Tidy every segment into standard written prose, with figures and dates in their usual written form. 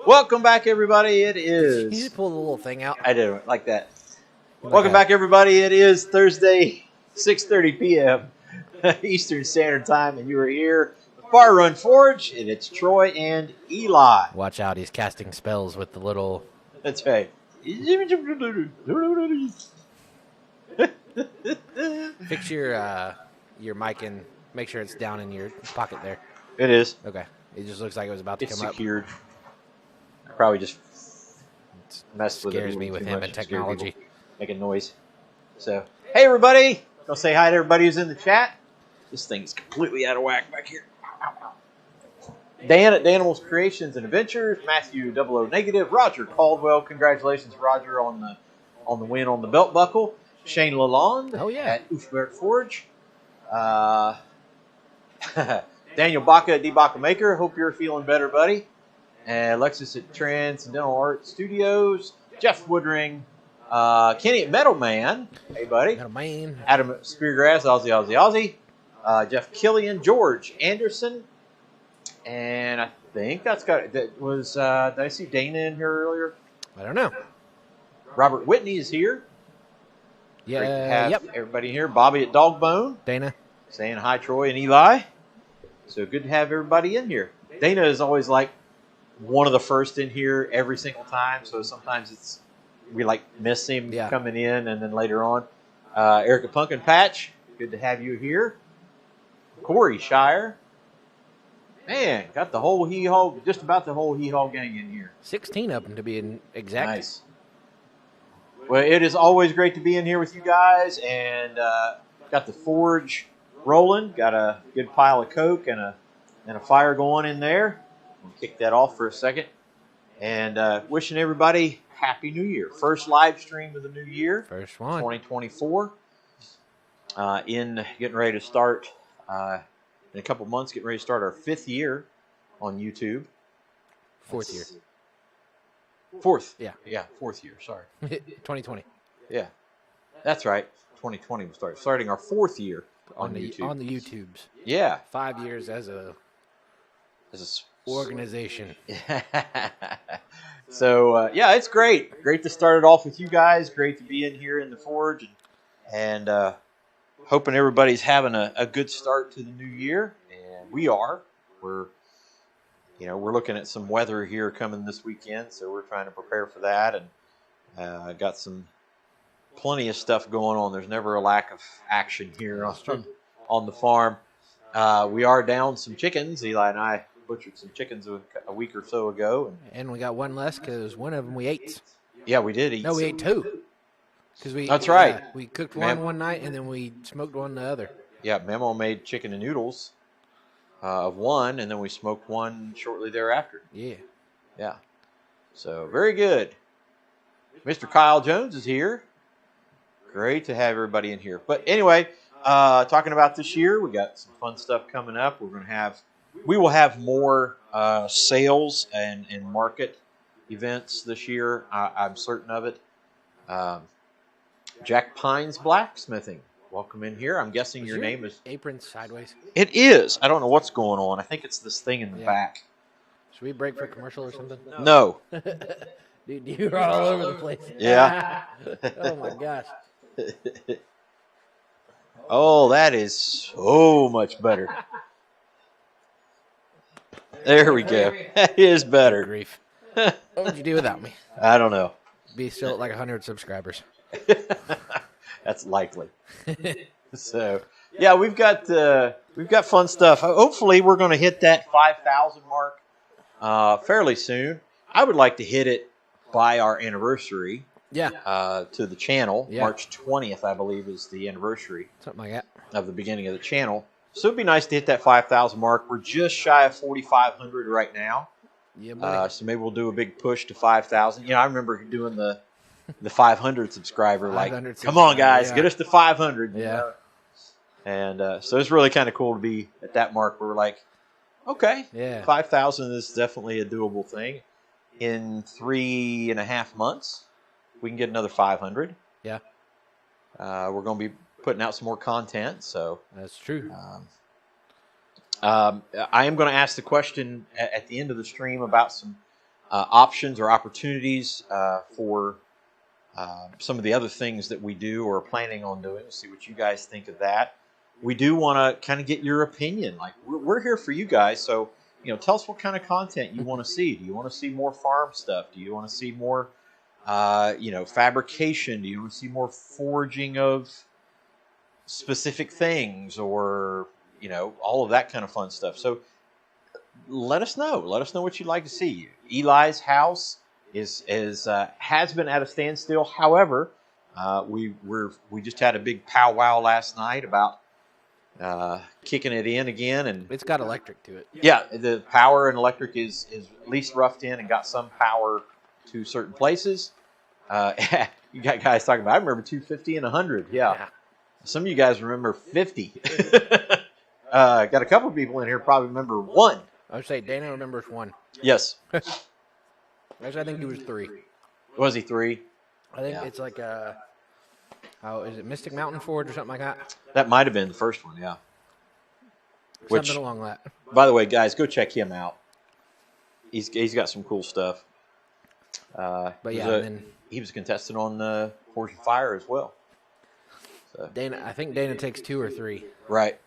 Welcome back, everybody. It is. You just pull the little thing out. I did it like that. Welcome back, everybody. It is Thursday, 6:30 p.m. Eastern Standard Time, and you are here at Far Run Forge, and it's Troy and Eli. Watch out, he's casting spells with the little... That's right. Fix your mic and make sure it's down in your pocket there. It is. Okay. It just looks like it was about to come up. It's secured. I probably just messed with it. Scares me with him and technology. Making noise. So, hey, everybody. Go say hi to everybody who's in the chat. This thing's completely out of whack back here. Dan at Danimal's Creations and Adventures. Matthew 00 Negative. Roger Caldwell. Congratulations, Roger, on the win on the belt buckle. Shane Lalonde at Oofbert Forge. Daniel Baca at D-Baca Maker. Hope you're feeling better, buddy. And Alexis at Transcendental Art Studios. Jeff Woodring. Kenny at Metal Man. Hey, buddy. Metal Man. Adam at Speargrass. Aussie. Jeff Killian. George Anderson. And I think did I see Dana in here earlier? I don't know. Robert Whitney is here. Yeah. Great to have everybody here. Bobby at Dogbone. Dana. Saying hi, Troy and Eli. So good to have everybody in here. Dana is always like one of the first in here every single time. So sometimes we like miss him coming in, and then later on. Erica Pumpkin Patch. Good to have you here. Corey Shire. Man, got the whole hee-haw, just about the whole hee-haw gang in here. 16 of them to be exact. Nice. Well, it is always great to be in here with you guys, and got the forge rolling. Got a good pile of coke and a fire going in there. We'll kick that off for a second, and wishing everybody Happy New Year. First live stream of the new year. First one. 2024. Getting ready to start. In a couple months, getting ready to start our 5th year on YouTube. 4th year. 4th. Yeah. Yeah, 4th year. Sorry. 2020. Yeah. That's right. 2020 will start. Starting our 4th year on YouTube. On the YouTubes. Yeah. 5 years as a organization. So, it's great. Great to start it off with you guys. Great to be in here in the Forge. And hoping everybody's having a good start to the new year, and we are. We're looking at some weather here coming this weekend, so we're trying to prepare for that, and got plenty of stuff going on. There's never a lack of action here on the farm. We are down some chickens. Eli and I butchered some chickens a week or so ago, and we got one less because one of them we ate. Yeah, we did eat. No, we ate two. That's right. We cooked one night, and then we smoked one the other. Yeah, Memo made chicken and noodles of one, and then we smoked one shortly thereafter. Yeah. Yeah. So, very good. Mr. Kyle Jones is here. Great to have everybody in here. But anyway, talking about this year, we got some fun stuff coming up. We will have more sales and market events this year. I'm certain of it. Jack Pines Blacksmithing. Welcome in here. I'm guessing your name is... Apron sideways? It is. I don't know what's going on. I think it's this thing in the back. Should we break for a commercial or something? No. Dude, you're all over the place. Yeah. Oh, my gosh. Oh, that is so much better. There we go. That is better. Good grief. What would you do without me? I don't know. Be still at like 100 subscribers. That's likely. So, yeah, we've got fun stuff. Hopefully, we're going to hit that 5,000 mark fairly soon. I would like to hit it by our anniversary. Yeah. To the channel. Yeah. March 20th, I believe, is the anniversary. Something like that. Of the beginning of the channel. So it'd be nice to hit that 5,000 mark. We're just shy of 4,500 right now. Yeah, buddy. So maybe we'll do a big push to 5,000. I remember doing the 500 subscriber. 500 like, come on, guys, get us to 500. Yeah. You know? And so it's really kind of cool to be at that mark where we're like, okay, 5,000 is definitely a doable thing. In 3.5 months, we can get another 500. Yeah. We're going to be putting out some more content. So that's true. I am going to ask the question at the end of the stream about some options or opportunities for some of the other things that we do or are planning on doing. See what you guys think of that. We do want to kind of get your opinion. Like we're here for you guys, so tell us what kind of content you want to see. Do you want to see more farm stuff? Do you want to see more, fabrication? Do you want to see more forging of specific things, or all of that kind of fun stuff? So let us know. Let us know what you'd like to see. Eli's house has been at a standstill. However, we just had a big powwow last night about kicking it in again, and It's got electric to it. yeah, the power and electric is at least roughed in and got some power to certain places. You got guys talking about, I remember 250 and 100. Yeah. Some of you guys remember 50. Got a couple of people in here probably remember 1. I would say Dana remembers 1. Yes. Actually, I think he was 3. Was he 3? I think it's like is it Mystic Mountain Forge or something like that? That might have been the first one, yeah. Something along that. By the way, guys, go check him out. He's got some cool stuff. But yeah, he was a contestant on Forge of Fire as well. So. I think Dana takes 2 or 3. Right.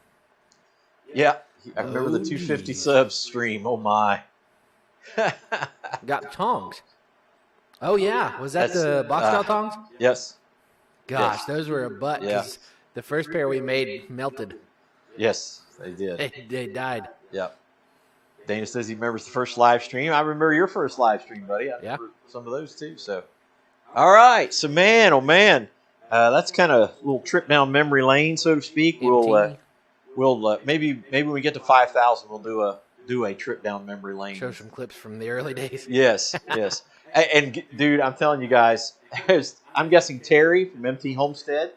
Yeah, I remember the 250 subs stream. Oh my. Got tongs. Oh yeah, was that the box style tongs? Yes. Gosh, yes. Those were a butt. Yeah. The first pair we made melted. Yes, they did. They died. Yep. Dana says he remembers the first live stream. I remember your first live stream, buddy. I remember some of those too. So, all right. So, man, oh man, that's kind of a little trip down memory lane, so to speak. We'll maybe when we get to 5,000, we'll do a trip down memory lane. Show some clips from the early days. Yes, yes. And dude, I'm telling you guys, I'm guessing Terry from MT Homestead,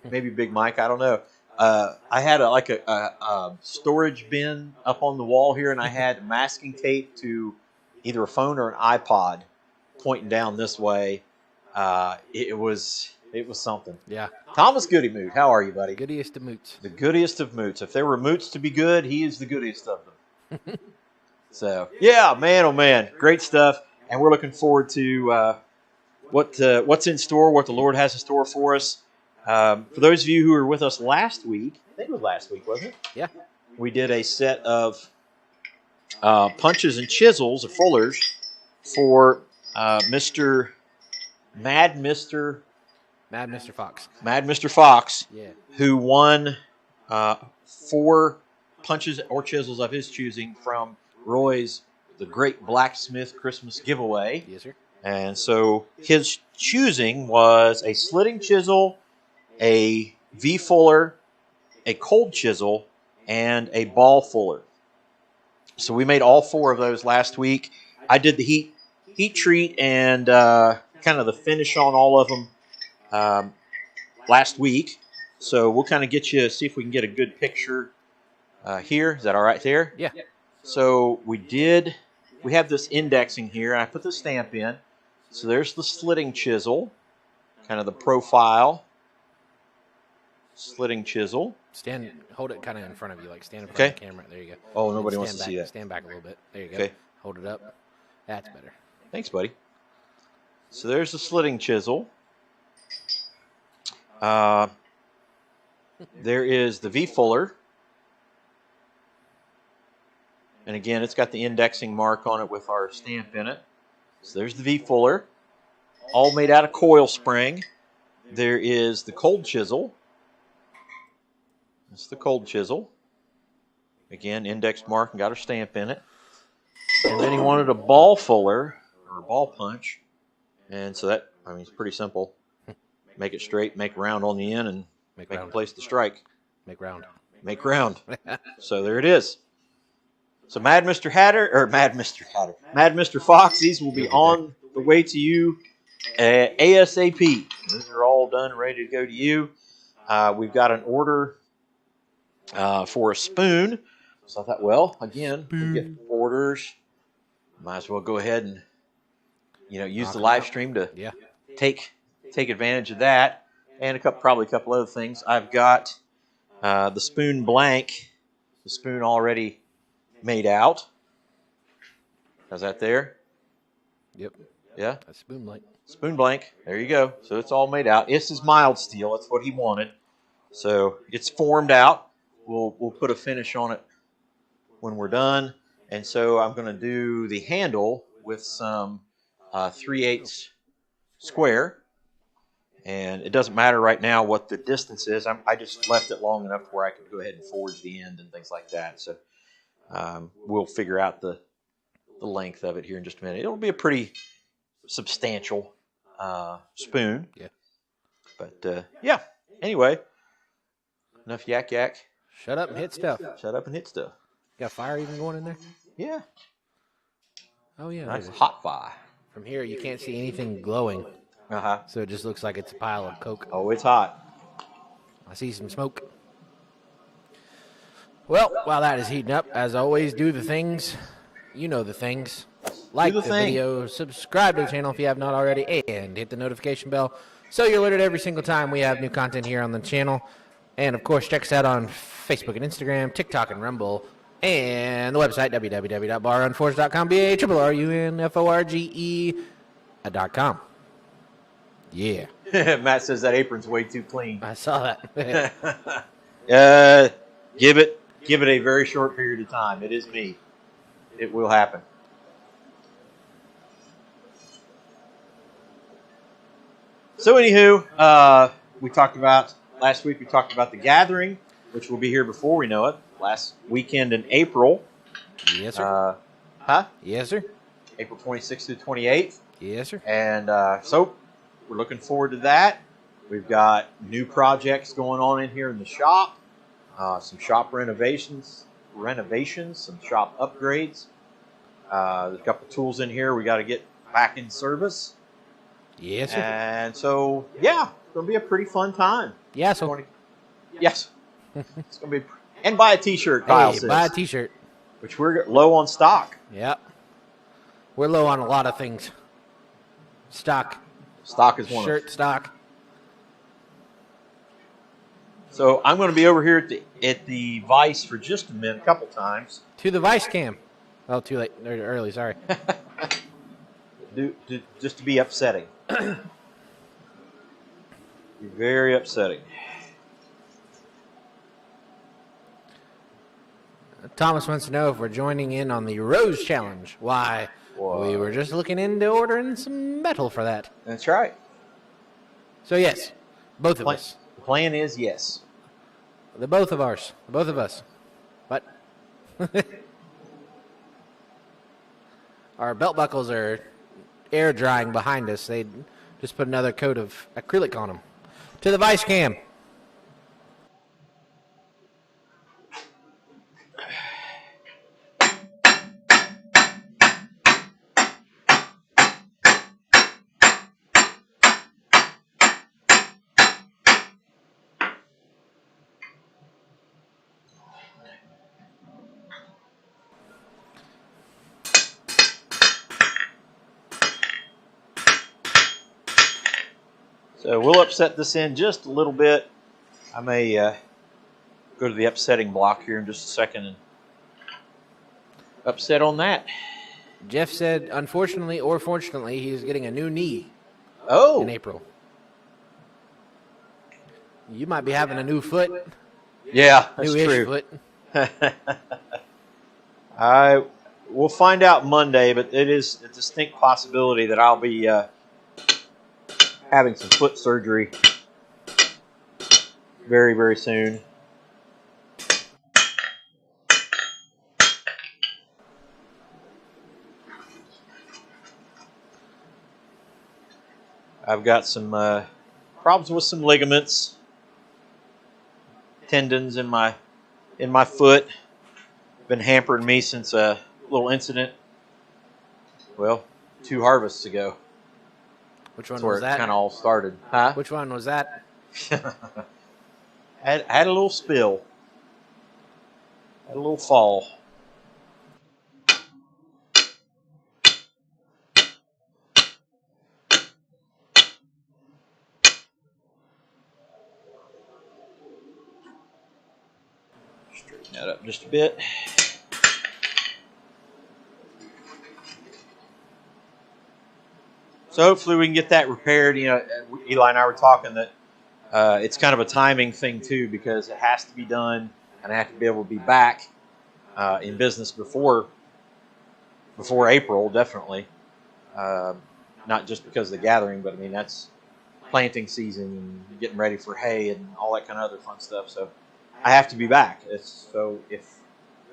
maybe Big Mike, I don't know. I had a storage bin up on the wall here, and I had masking tape to either a phone or an iPod pointing down this way. It was something. Yeah. Thomas Goodymoot, how are you, buddy? Goodiest of moots. The goodiest of moots. If there were moots to be good, he is the goodiest of them. So, yeah, man, oh man, great stuff. And we're looking forward to what's in store, what the Lord has in store for us. For those of you who were with us last week, I think it was last week, wasn't it? Yeah. We did a set of punches and chisels, or fullers, for Mr. Fox, yeah, who won 4 punches or chisels of his choosing from Roy's The Great Blacksmith Christmas Giveaway. Yes, sir. And so his choosing was a slitting chisel, a V-fuller, a cold chisel, and a ball fuller. So we made all 4 of those last week. I did the heat treat and kind of the finish on all of them last week. So we'll kind of see if we can get a good picture here. Is that all right there? Yeah. So we have this indexing here, and I put the stamp in. So there's the slitting chisel, kind of the profile. Slitting chisel. Hold it kind of in front of you, like stand in front of the camera. There you go. Oh, nobody wants to see that. Stand back a little bit. There you go. Okay. Hold it up. That's better. Thanks, buddy. So there's the slitting chisel. There is the V-fuller. And again, it's got the indexing mark on it with our stamp in it. So there's the V-fuller, all made out of coil spring. There is the cold chisel. That's the cold chisel. Again, index mark and got our stamp in it. And then he wanted a ball fuller, or a ball punch. And so it's pretty simple. Make it straight, make round on the end, and make a place to strike. Make round. So there it is. So Mad Mr. Fox, these will be on the way to you ASAP. These are all done and ready to go to you. We've got an order for a spoon. So I thought, well, again, we get orders. Might as well go ahead and use the live stream to take advantage of that, and probably a couple other things. I've got the spoon blank, the spoon already made out. How's that there? Yep. Yeah? A spoon blank. Spoon blank. There you go. So it's all made out. This is mild steel. That's what he wanted. So it's formed out. We'll put a finish on it when we're done. And so I'm going to do the handle with some 3/8 square. And it doesn't matter right now what the distance is. I just left it long enough where I could go ahead and forge the end and things like that. So we'll figure out the length of it here in just a minute. It'll be a pretty substantial spoon. Yeah. But yeah. Anyway, enough yak. Shut up and hit stuff. Shut up and hit stuff. Got fire even going in there? Yeah. Oh, yeah. Nice hot fire. From here, you can't see anything glowing. Uh-huh. So it just looks like it's a pile of coke. Oh, it's hot. I see some smoke. Well, while that is heating up, as always, do the things. You know the things. Like the video, subscribe to the channel if you have not already, and hit the notification bell so you're alerted every single time we have new content here on the channel. And, of course, check us out on Facebook and Instagram, TikTok and Rumble, and the website, www.barrunforge.com, BARRUNFORGE.com. Yeah. Matt says that apron's way too clean. I saw that. Give it a very short period of time. It is me. It will happen. So anywho, last week we talked about the gathering, which will be here before we know it. Last weekend in April. Yes, sir. Yes, sir. April 26th to 28th. Yes, sir. And so we're looking forward to that. We've got new projects going on in here in the shop. Some shop renovations, some shop upgrades. There's a couple tools in here we got to get back in service. Yes, sir. And so, yeah, it's going to be a pretty fun time. Yeah, so. Yes. It's going to be. And buy a T-shirt, Kyle says. Buy a T-shirt. Which we're low on stock. Yep. We're low on a lot of things. Stock. Stock is one. Shirt stock. So I'm going to be over here at the Vice for just a minute, a couple times. To the Vice cam. Oh, too late. Early, sorry. Just to be upsetting. Very upsetting. Thomas wants to know if we're joining in on the Rose Challenge. Why? Whoa. We were just looking into ordering some metal for that. That's right. So, yes, both of us. The plan is yes. The both of ours. The both of us. What? Our belt buckles are air drying behind us. They just put another coat of acrylic on them. To the Vice cam. So we'll upset this in just a little bit. I may go to the upsetting block here in just a second and upset on that. Jeff said, unfortunately or fortunately, he's getting a new knee in April. You might be having a new foot. Yeah, that's New-ish true. Foot. We'll find out Monday, but it is a distinct possibility that I'll be having some foot surgery very, very soon. I've got some problems with some ligaments, tendons in my foot. Been hampering me since a little incident. Well, 2 harvests ago. Which one That's where was that? it kind of all started. Huh? Which one was that? had a little spill. Had a little fall. Straighten that up just a bit. So hopefully we can get that repaired. You know, Eli and I were talking that it's kind of a timing thing too, because it has to be done, and I have to be able to be back in business before April, definitely. Not just because of the gathering, but I mean that's planting season, and getting ready for hay, and all that kind of other fun stuff. So I have to be back. So if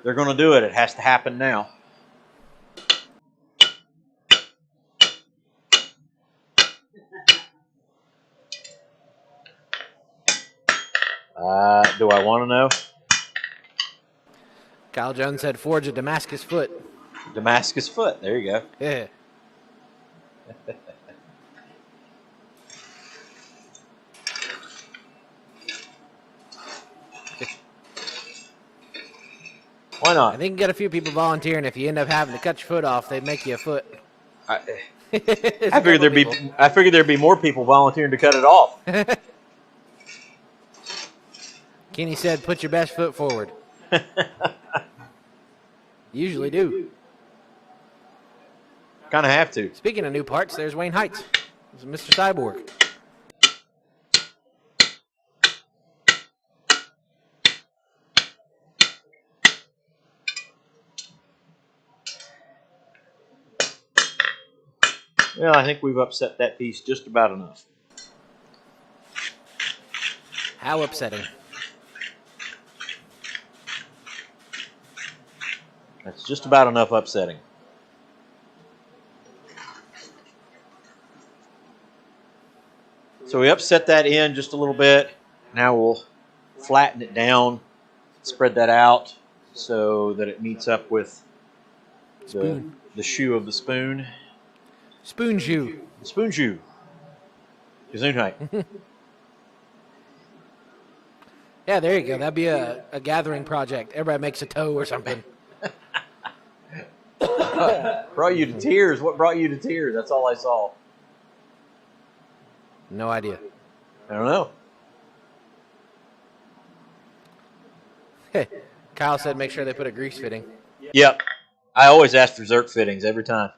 they're going to do it, it has to happen now. Do I want to know? Kyle Jones said, "Forge a Damascus foot." Damascus foot. There you go. Yeah. Why not? I think you get a few people volunteering. If you end up having to cut your foot off, they make you a foot. I figured there'd be more people volunteering to cut it off. Kenny said, "Put your best foot forward." Usually do. Kind of have to. Speaking of new parts, there's Wayne Heights. It's Mr. Cyborg. Well, I think we've upset that piece just about enough. How upsetting. That's just about enough upsetting. So we upset that in just a little bit. Now we'll flatten it down, spread that out so that it meets up with the shoe of the spoon. Spoon shoe. The spoon shoe. Gesundheit. Yeah, there you go. That'd be a gathering project. Everybody makes a toe or something. Brought you to tears. What brought you to tears? That's all I saw. No idea. I don't know. Kyle said make sure they put a grease fitting. Yep. I always ask for Zerk fittings every time.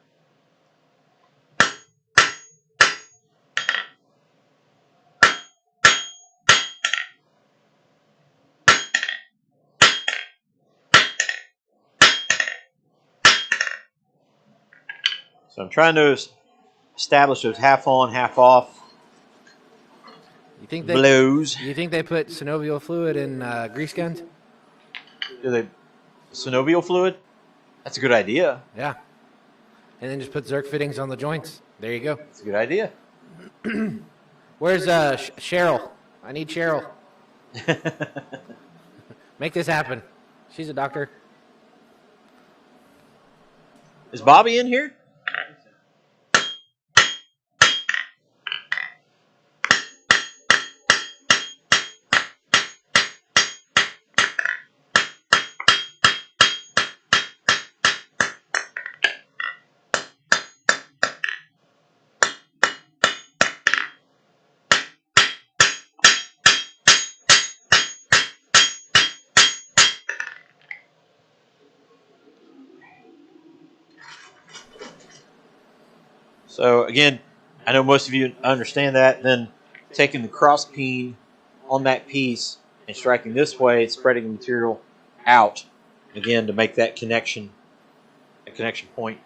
So I'm trying to establish those half on, half off blows. You think they put synovial fluid in grease guns? Do they synovial fluid? That's a good idea. Yeah. And then just put Zerk fittings on the joints. There you go. That's a good idea. Where's Cheryl? I need Cheryl. Make this happen. She's a doctor. Is Bobby in here? So again, I know most of you understand that. Then taking the cross peen on that piece and striking this way, it's spreading the material out again to make that connection, a connection point.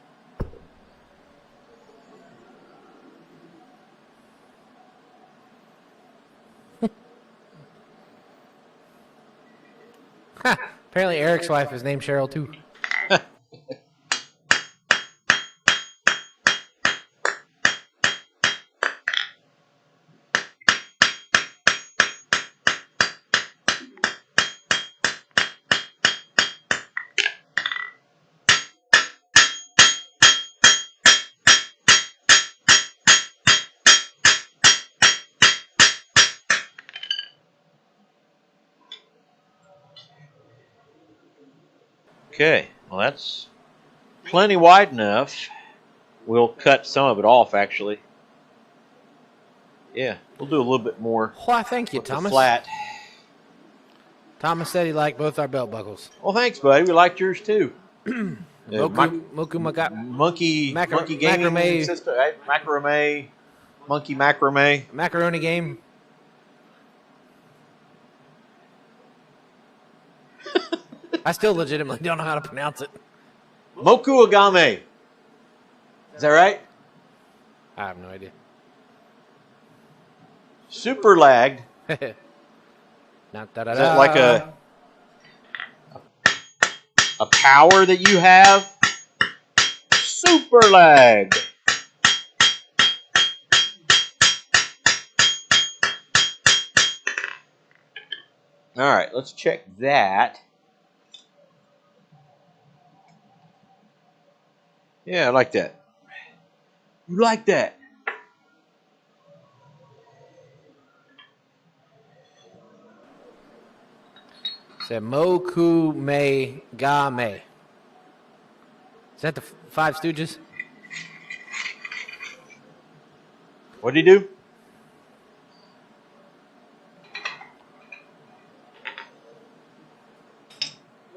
Apparently Eric's wife is named Cheryl too. Okay, well that's plenty wide enough. We'll cut some of it off, actually. Yeah, we'll do a little bit more. Why, thank you, Thomas. Flat. Thomas said he liked both our belt buckles. Well, thanks, buddy. We liked yours too. monkey gaming macrame system, right? Monkey macrame. Macaroni game. I still legitimately don't know how to pronounce it. Moku Agame. Is that right? I have no idea. Super lagged. Is that like a power that you have? Super lagged. All right, let's check that. Yeah, I like that. You like that? Said Moku Me Ga Me. Is that the Five Stooges? What did he do?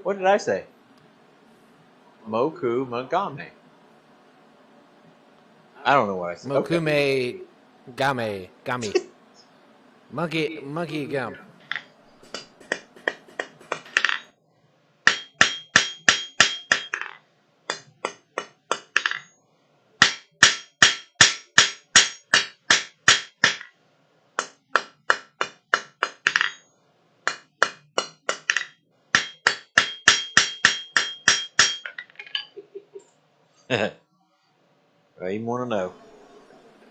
What did I say? Moku Magame. I don't know what I said. Mokume Gami. Monkey gum. I even want to know.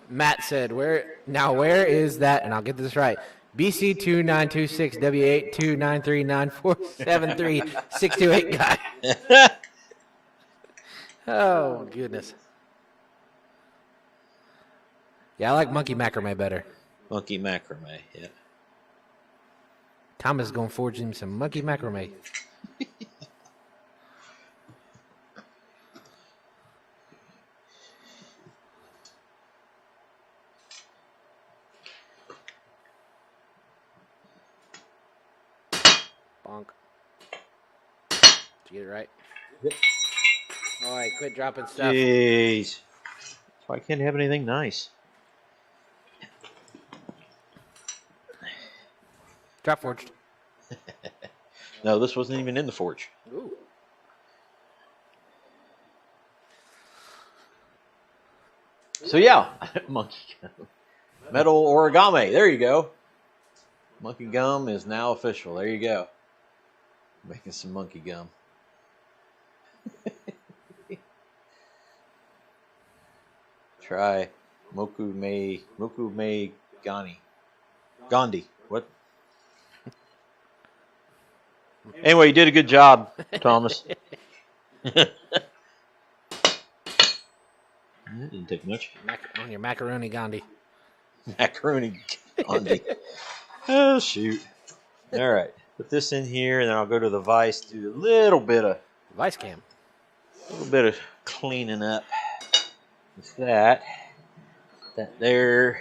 Matt said, where is that? And I'll get this right. BC2926W82939473 guy. Oh, goodness. Yeah, I like monkey macrame better. Monkey macrame, yeah. Thomas is going to forge him some monkey macrame. Bonk. Did you get it right? Yep. All right, quit dropping stuff. Jeez. So I can't have anything nice. Drop forged. No, this wasn't even in the forge. Ooh. So yeah, monkey gum. Metal origami. There you go. Monkey gum is now official. There you go. Making some monkey gum. Try Moku Me Gandhi. What? Anyway, you did a good job, Thomas. That didn't take much. On your macaroni Gandhi. Macaroni Gandhi. Oh, shoot. All right. Put this in here, and then I'll go to the vise, do a little bit of cleaning up with that. That there.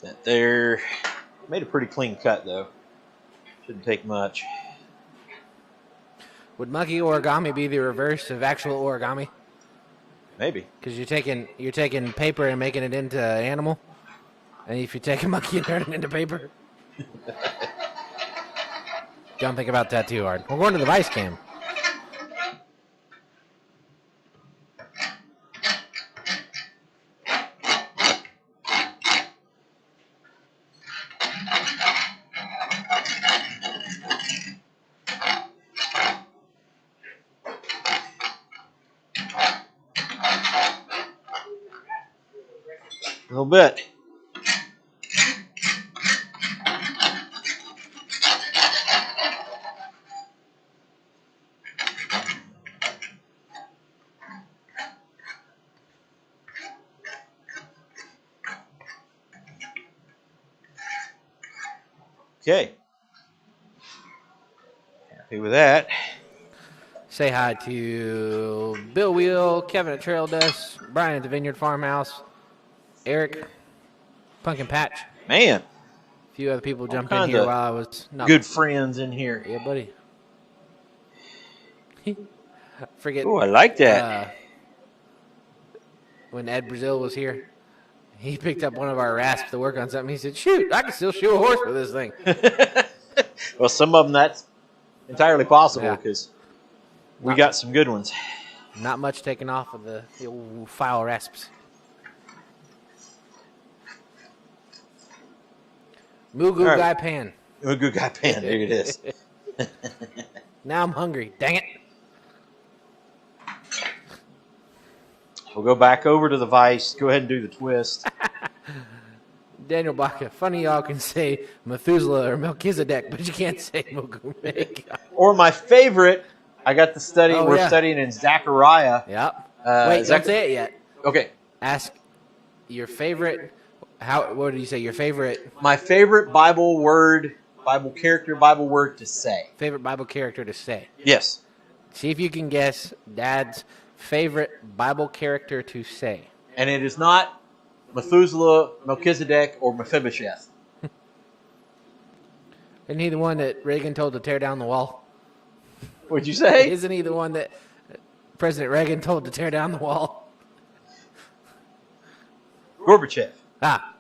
That there. Made a pretty clean cut, though. Shouldn't take much. Would monkey origami be the reverse of actual origami? Maybe. Because you're taking paper and making it into an animal, and if you take a monkey and turn it into paper. Don't think about that too hard. We're going to the vice cam. A little bit. Okay. Happy with that. Say hi to Bill Wheel, Kevin at Trail Dust, Brian at the Vineyard Farmhouse, Eric, Pumpkin Patch. Man. A few other people jumped in here while I was not good friends in here. Yeah, buddy. Forget. Oh, I like that. When Ed Brazil was here, he picked up one of our rasps to work on something. He said, "Shoot, I can still shoe a horse with this thing." Well, some of them that's entirely possible because we got some good ones. Not much taken off of the old file rasps. Mugu Guy Pan. Mugu Guy Pan. There it is. Now I'm hungry. Dang it. We'll go back over to the vise. Go ahead and do the twist. Daniel Baca. Funny y'all can say Methuselah or Melchizedek, but you can't say Mugu. Or my favorite, I got to study. We're studying in Zechariah. Yep. Wait, don't say it yet. Okay. Ask your favorite. What did you say? Your favorite? My favorite Bible word, Bible character, Bible word to say. Favorite Bible character to say. Yes. See if you can guess Dad's favorite Bible character to say. And it is not Methuselah, Melchizedek, or Mephibosheth. Isn't he the one that Reagan told to tear down the wall? What'd you say? Isn't he the one that President Reagan told to tear down the wall? Gorbachev. Ah,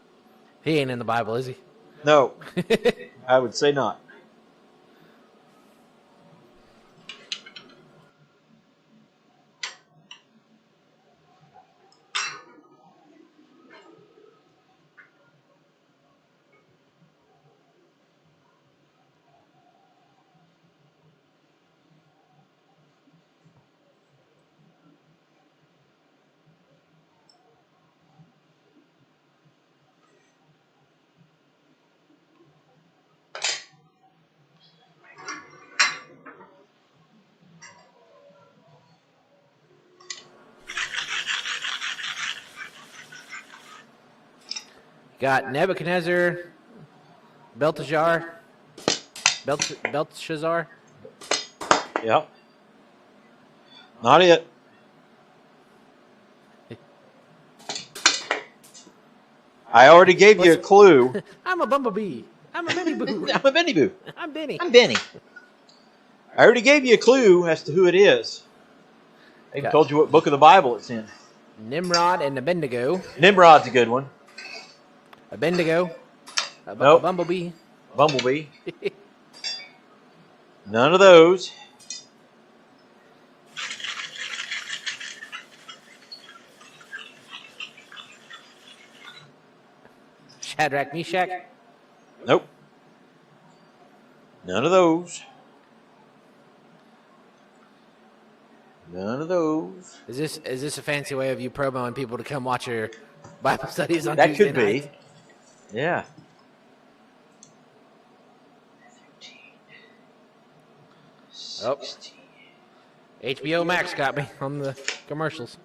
he ain't in the Bible, is he? No, I would say not. Got Nebuchadnezzar, Belshazzar. Yep. Not it. I already gave you a clue. I'm a bumblebee. I'm a Benny Boo. I'm a Benny Boo. I'm Benny. I'm Benny. I already gave you a clue as to who it is. I even told you what book of the Bible it's in. Nimrod and Abednego. Nimrod's a good one. Abednego. Nope. Bumblebee. Bumblebee. None of those. Shadrach, Meshach. Nope. None of those. None of those. Is this a fancy way of you promoting people to come watch your Bible studies on that Tuesday could be. nights? Yeah. Oh. HBO Max got me on the commercials.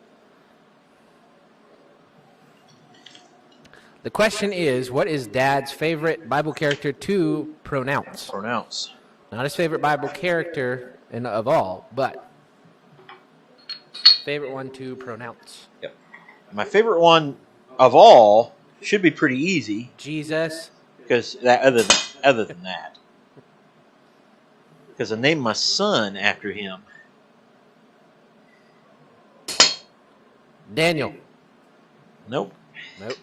The question is, what is Dad's favorite Bible character to pronounce? Pronounce. Not his favorite Bible character of all, but favorite one to pronounce. Yep. My favorite one of all should be pretty easy. Jesus. Because other than that. Because I named my son after him. Daniel. Nope. Nope.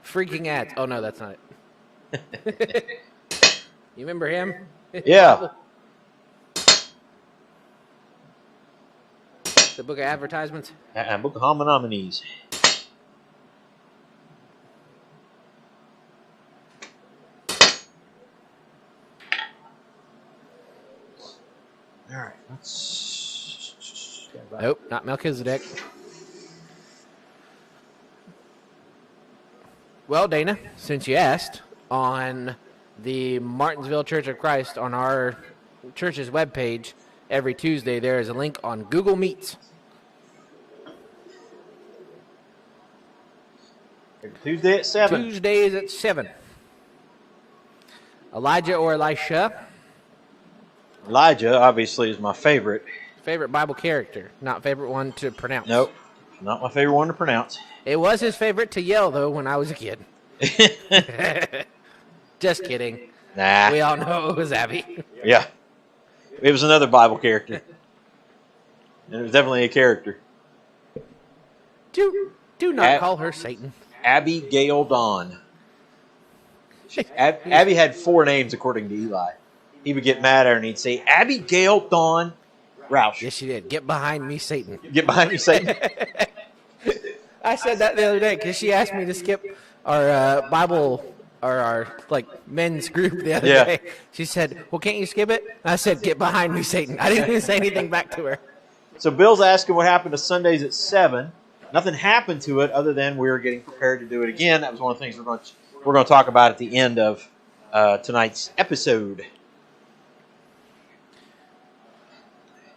Freaking ads. Oh, no, that's not it. You remember him? Yeah. The book of advertisements? Book of Homonominees. All right. Nope, not Melchizedek. Well, Dana, since you asked, on the Martinsville Church of Christ on our church's webpage, every Tuesday there is a link on Google Meets. Tuesday at 7. Tuesdays at 7. Elijah or Elisha. Elijah, obviously, is my favorite. Favorite Bible character, not favorite one to pronounce. Nope, not my favorite one to pronounce. It was his favorite to yell, though, when I was a kid. Just kidding. Nah. We all know it was Abby. Yeah. It was another Bible character. And it was definitely a character. Do not call her Satan. Abigail Dawn. Abby had 4 names according to Eli. He would get mad at her and he'd say, Abigail Dawn Roush. Yes, she did. Get behind me, Satan. Get behind me, Satan. I said that the other day because she asked me to skip our Bible or our men's group the other day. She said, "Well, can't you skip it?" I said, "Get behind me, Satan." I didn't even say anything back to her. So Bill's asking what happened to Sundays at 7. Nothing happened to it other than we were getting prepared to do it again. That was one of the things we're going to talk about at the end of tonight's episode.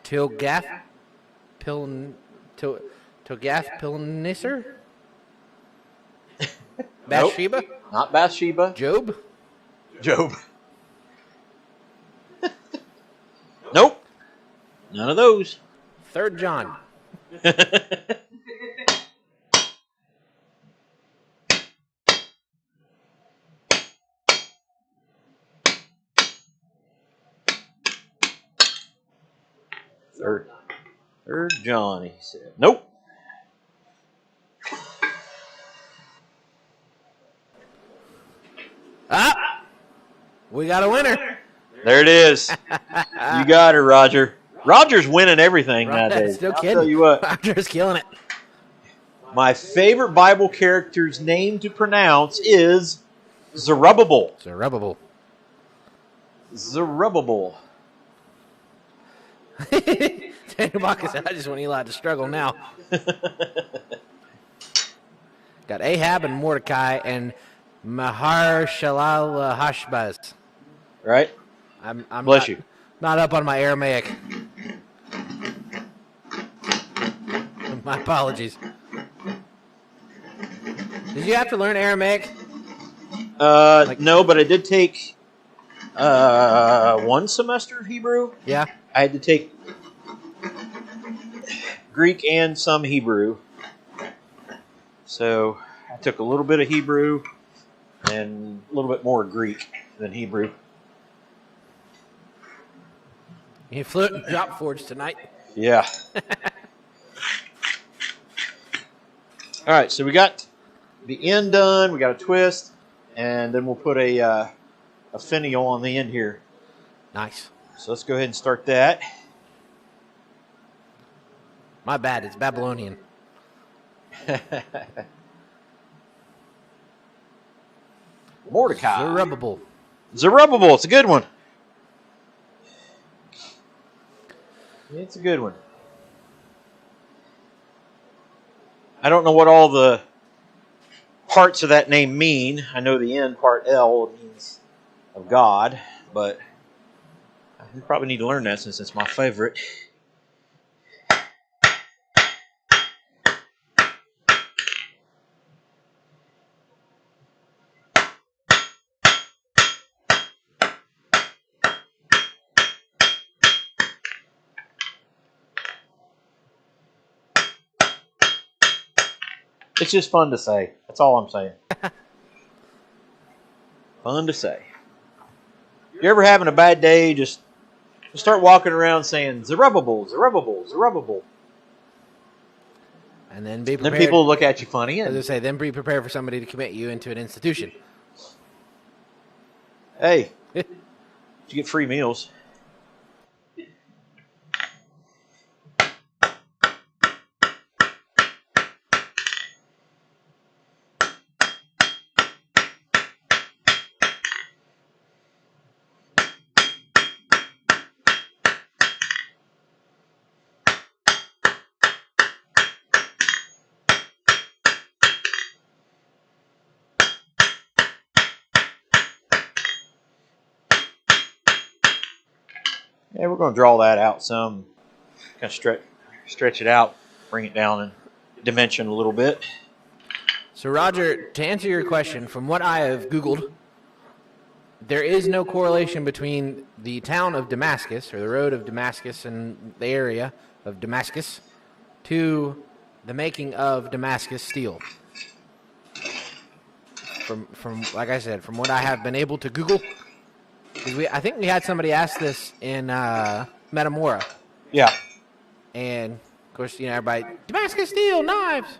Tilgath Pilnisser? Bathsheba? Nope, not Bathsheba. Job? Nope. None of those. 3 John. Third John, he said. Nope. We got a winner. There it is. You got her, Roger. Roger's winning everything nowadays. Still I'll kidding. tell you what. Roger's killing it. My favorite Bible character's name to pronounce is Zerubbabel. Zerubbabel. Daniel Baca said, I just want Eli to struggle now. Got Ahab and Mordecai and Maher-shalal Hashbaz. Right? I'm Bless you. Not up on my Aramaic. My apologies. Did you have to learn Aramaic? No, but I did take 1 semester of Hebrew. Yeah. I had to take Greek and some Hebrew. So I took a little bit of Hebrew and a little bit more Greek than Hebrew. You flew it in drop forge tonight. Yeah. All right, so we got the end done. We got a twist, and then we'll put a finial on the end here. Nice. So let's go ahead and start that. My bad. It's Babylonian. Mordecai. Zerubbabel. It's a good one. It's a good one. I don't know what all the parts of that name mean. I know the end part, L, means of God, but I probably need to learn that since it's my favorite. It's just fun to say. That's all I'm saying. Fun to say. You're ever having a bad day, just start walking around saying, Zerubbabel, Zerubbabel, Zerubbabel. And then be prepared. Then people look at you funny. As I say, then be prepared for somebody to commit you into an institution. Hey, you get free meals. Yeah, we're going to draw that out some, kind of stretch it out, bring it down in dimension a little bit. So, Roger, to answer your question, from what I have Googled, there is no correlation between the town of Damascus, or the road of Damascus and the area of Damascus, to the making of Damascus steel. From like I said, from what I have been able to Google, I think we had somebody ask this in Metamora. Yeah. And, of course, everybody, Damascus steel, knives.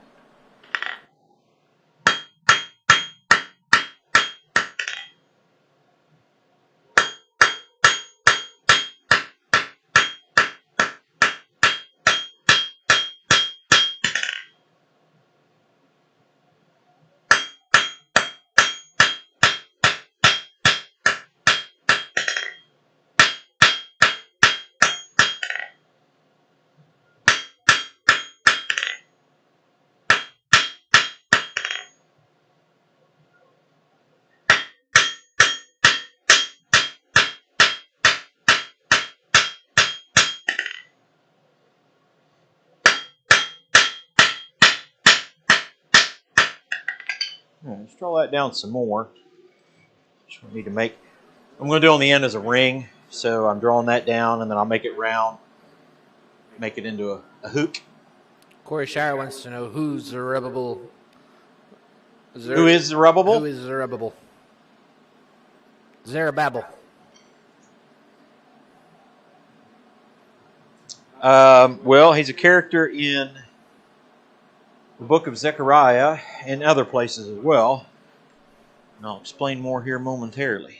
Let's draw that down some more. Just need to make. I'm going to do on the end as a ring, so I'm drawing that down, and then I'll make it round, make it into a hook. Corey Shire wants to know who's Zerubbabel. Who is Zerubbabel? Who is Zerubbabel? Zerubbabel. Well, he's a character in the book of Zechariah and other places as well. And I'll explain more here momentarily.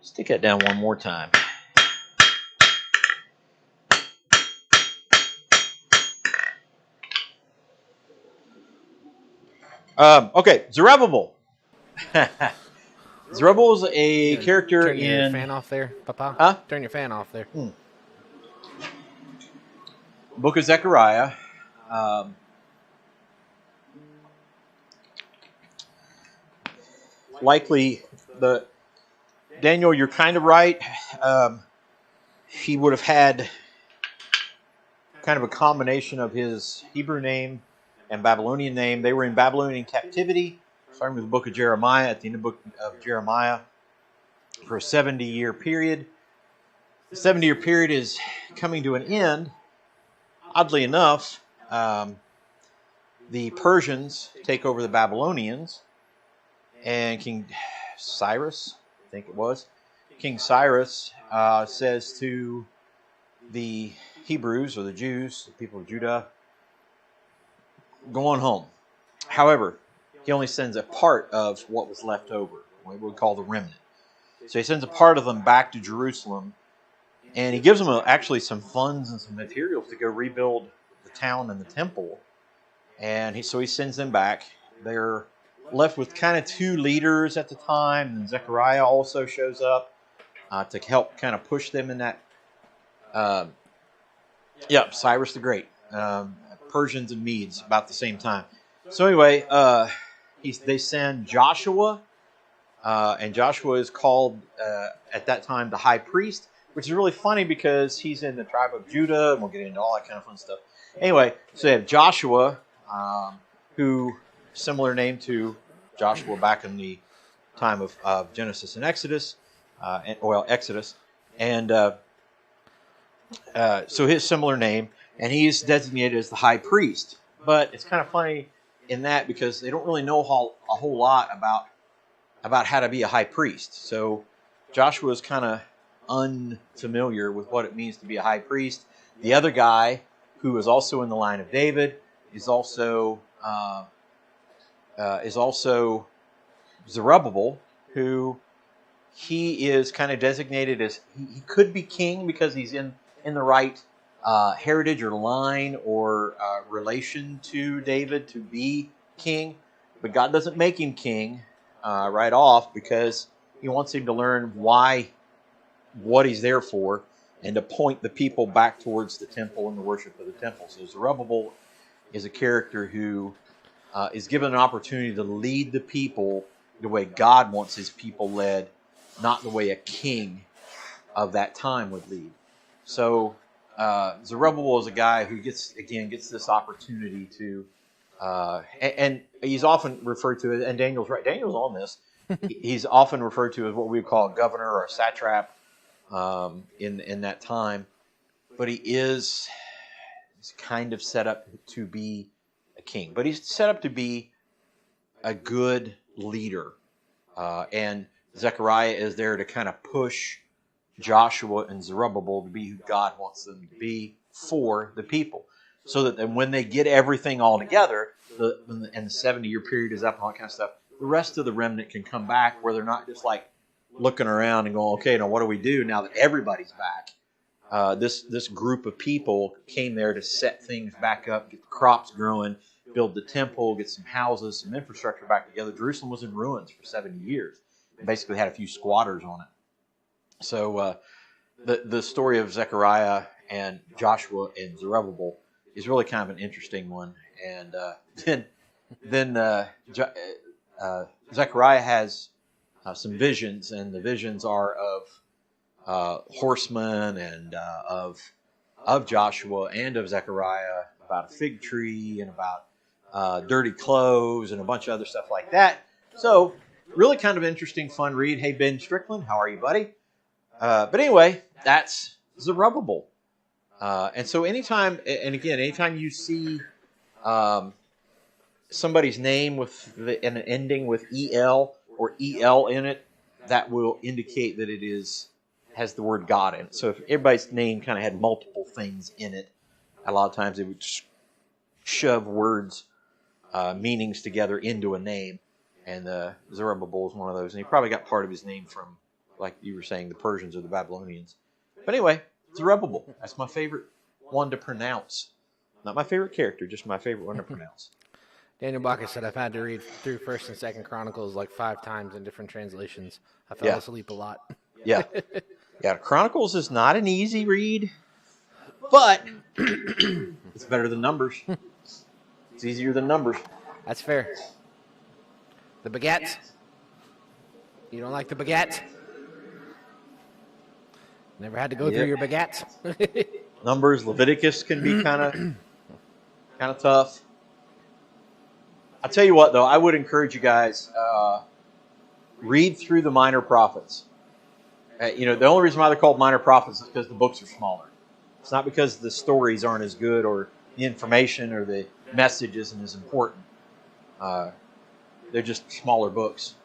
Stick that down one more time. Okay, Zerubbabel. Zerubbabel is a character in. Turn your fan off there, Papa. Huh? Turn your fan off there. Book of Zechariah. Likely, Daniel, you're kind of right. He would have had kind of a combination of his Hebrew name and Babylonian name. They were in Babylonian captivity, starting with the book of Jeremiah, at the end of the book of Jeremiah, for a 70-year period. The 70-year period is coming to an end. Oddly enough, the Persians take over the Babylonians, and King Cyrus, I think it was, King Cyrus says to the Hebrews, or the Jews, the people of Judah, go on home. However, he only sends a part of what was left over, what we would call the remnant. So he sends a part of them back to Jerusalem, and he gives them actually some funds and some materials to go rebuild the town and the temple. And so he sends them back. They're left with kind of two leaders at the time, and Zechariah also shows up to help kind of push them in that. Cyrus the Great, Persians and Medes about the same time. So anyway, they send Joshua, and Joshua is called at that time the high priest, which is really funny because he's in the tribe of Judah, and we'll get into all that kind of fun stuff. Anyway, so they have Joshua, who similar name to Joshua back in the time of Genesis and Exodus, Exodus, and so his similar name, and he's designated as the high priest. But it's kind of funny in that because they don't really know a whole lot about how to be a high priest. So Joshua is kind of unfamiliar with what it means to be a high priest. The other guy, who is also in the line of David, is also Zerubbabel, who he is kind of designated as he could be king because he's in the right heritage or line or relation to David to be king, but God doesn't make him king right off because he wants him to learn why what he's there for, and to point the people back towards the temple and the worship of the temple. So Zerubbabel is a character who is given an opportunity to lead the people the way God wants his people led, not the way a king of that time would lead. So Zerubbabel is a guy who gets this opportunity to, and he's often referred to, and Daniel's right. Daniel's on this. He's often referred to as what we would call a governor or a satrap in that time, but he's kind of set up to be a king. But he's set up to be a good leader, and Zechariah is there to kind of push Joshua and Zerubbabel to be who God wants them to be for the people, so that then when they get everything all together, and the 70-year period is up and all that kind of stuff, the rest of the remnant can come back where they're not just like looking around and going, okay, now what do we do now that everybody's back? This group of people came there to set things back up, get the crops growing, build the temple, get some houses, some infrastructure back together. Jerusalem was in ruins for 70 years. It basically had a few squatters on it. So the story of Zechariah and Joshua and Zerubbabel is really kind of an interesting one. And then Zechariah has some visions, and the visions are of horsemen and of Joshua and of Zechariah, about a fig tree and about dirty clothes and a bunch of other stuff like that. So really kind of interesting, fun read. Hey, Ben Strickland, how are you, buddy? But anyway, that's Zerubbabel. And so anytime you see somebody's name with an ending with EL or EL in it, that will indicate that it has the word God in it. So if everybody's name kind of had multiple things in it, a lot of times it would shove words, meanings together into a name. And Zerubbabel is one of those. And he probably got part of his name from, like you were saying, the Persians or the Babylonians. But anyway, Zerubbabel. That's my favorite one to pronounce. Not my favorite character, just my favorite one to pronounce. Daniel Bacchus said I've had to read through 1st and 2nd Chronicles like 5 times in different translations. I fell asleep a lot. Yeah. Chronicles is not an easy read, but it's better than Numbers. It's easier than Numbers. That's fair. The baguettes? You don't like the baguettes? Never had to go through your baguettes? Numbers, Leviticus can be kind of tough. I'll tell you what, though, I would encourage you guys, read through the minor prophets. The only reason why they're called minor prophets is because the books are smaller. It's not because the stories aren't as good or the information or the message isn't as important. They're just smaller books.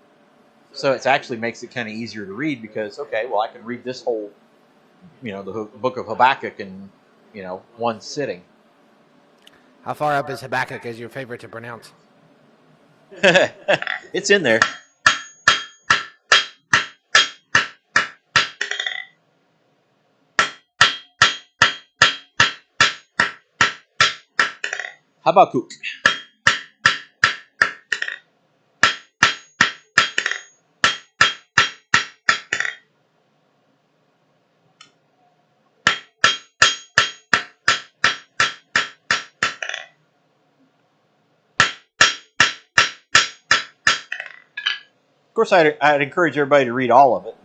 So it actually makes it kind of easier to read because, okay, well, I can read this whole, the book of Habakkuk in, one sitting. How far up is Habakkuk as your favorite to pronounce? It's in there. Habakkuk. Of course, I'd encourage everybody to read all of it,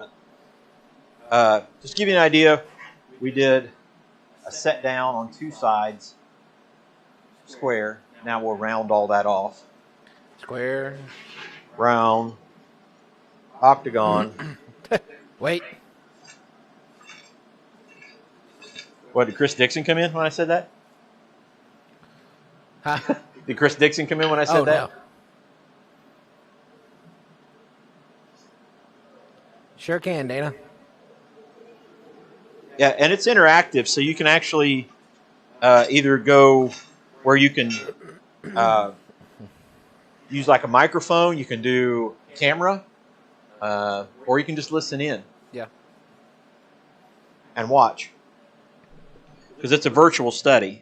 but just to give you an idea, we did a set down on 2 sides, square. Now we'll round all that off. Square. Round. Octagon. Wait. What, did Chris Dixon come in when I said that? Huh? Did Chris Dixon come in when I said that? No. Sure can, Dana. Yeah, and it's interactive, so you can actually either go where you can use like a microphone, you can do camera, or you can just listen in. Yeah. And watch. Because it's a virtual study.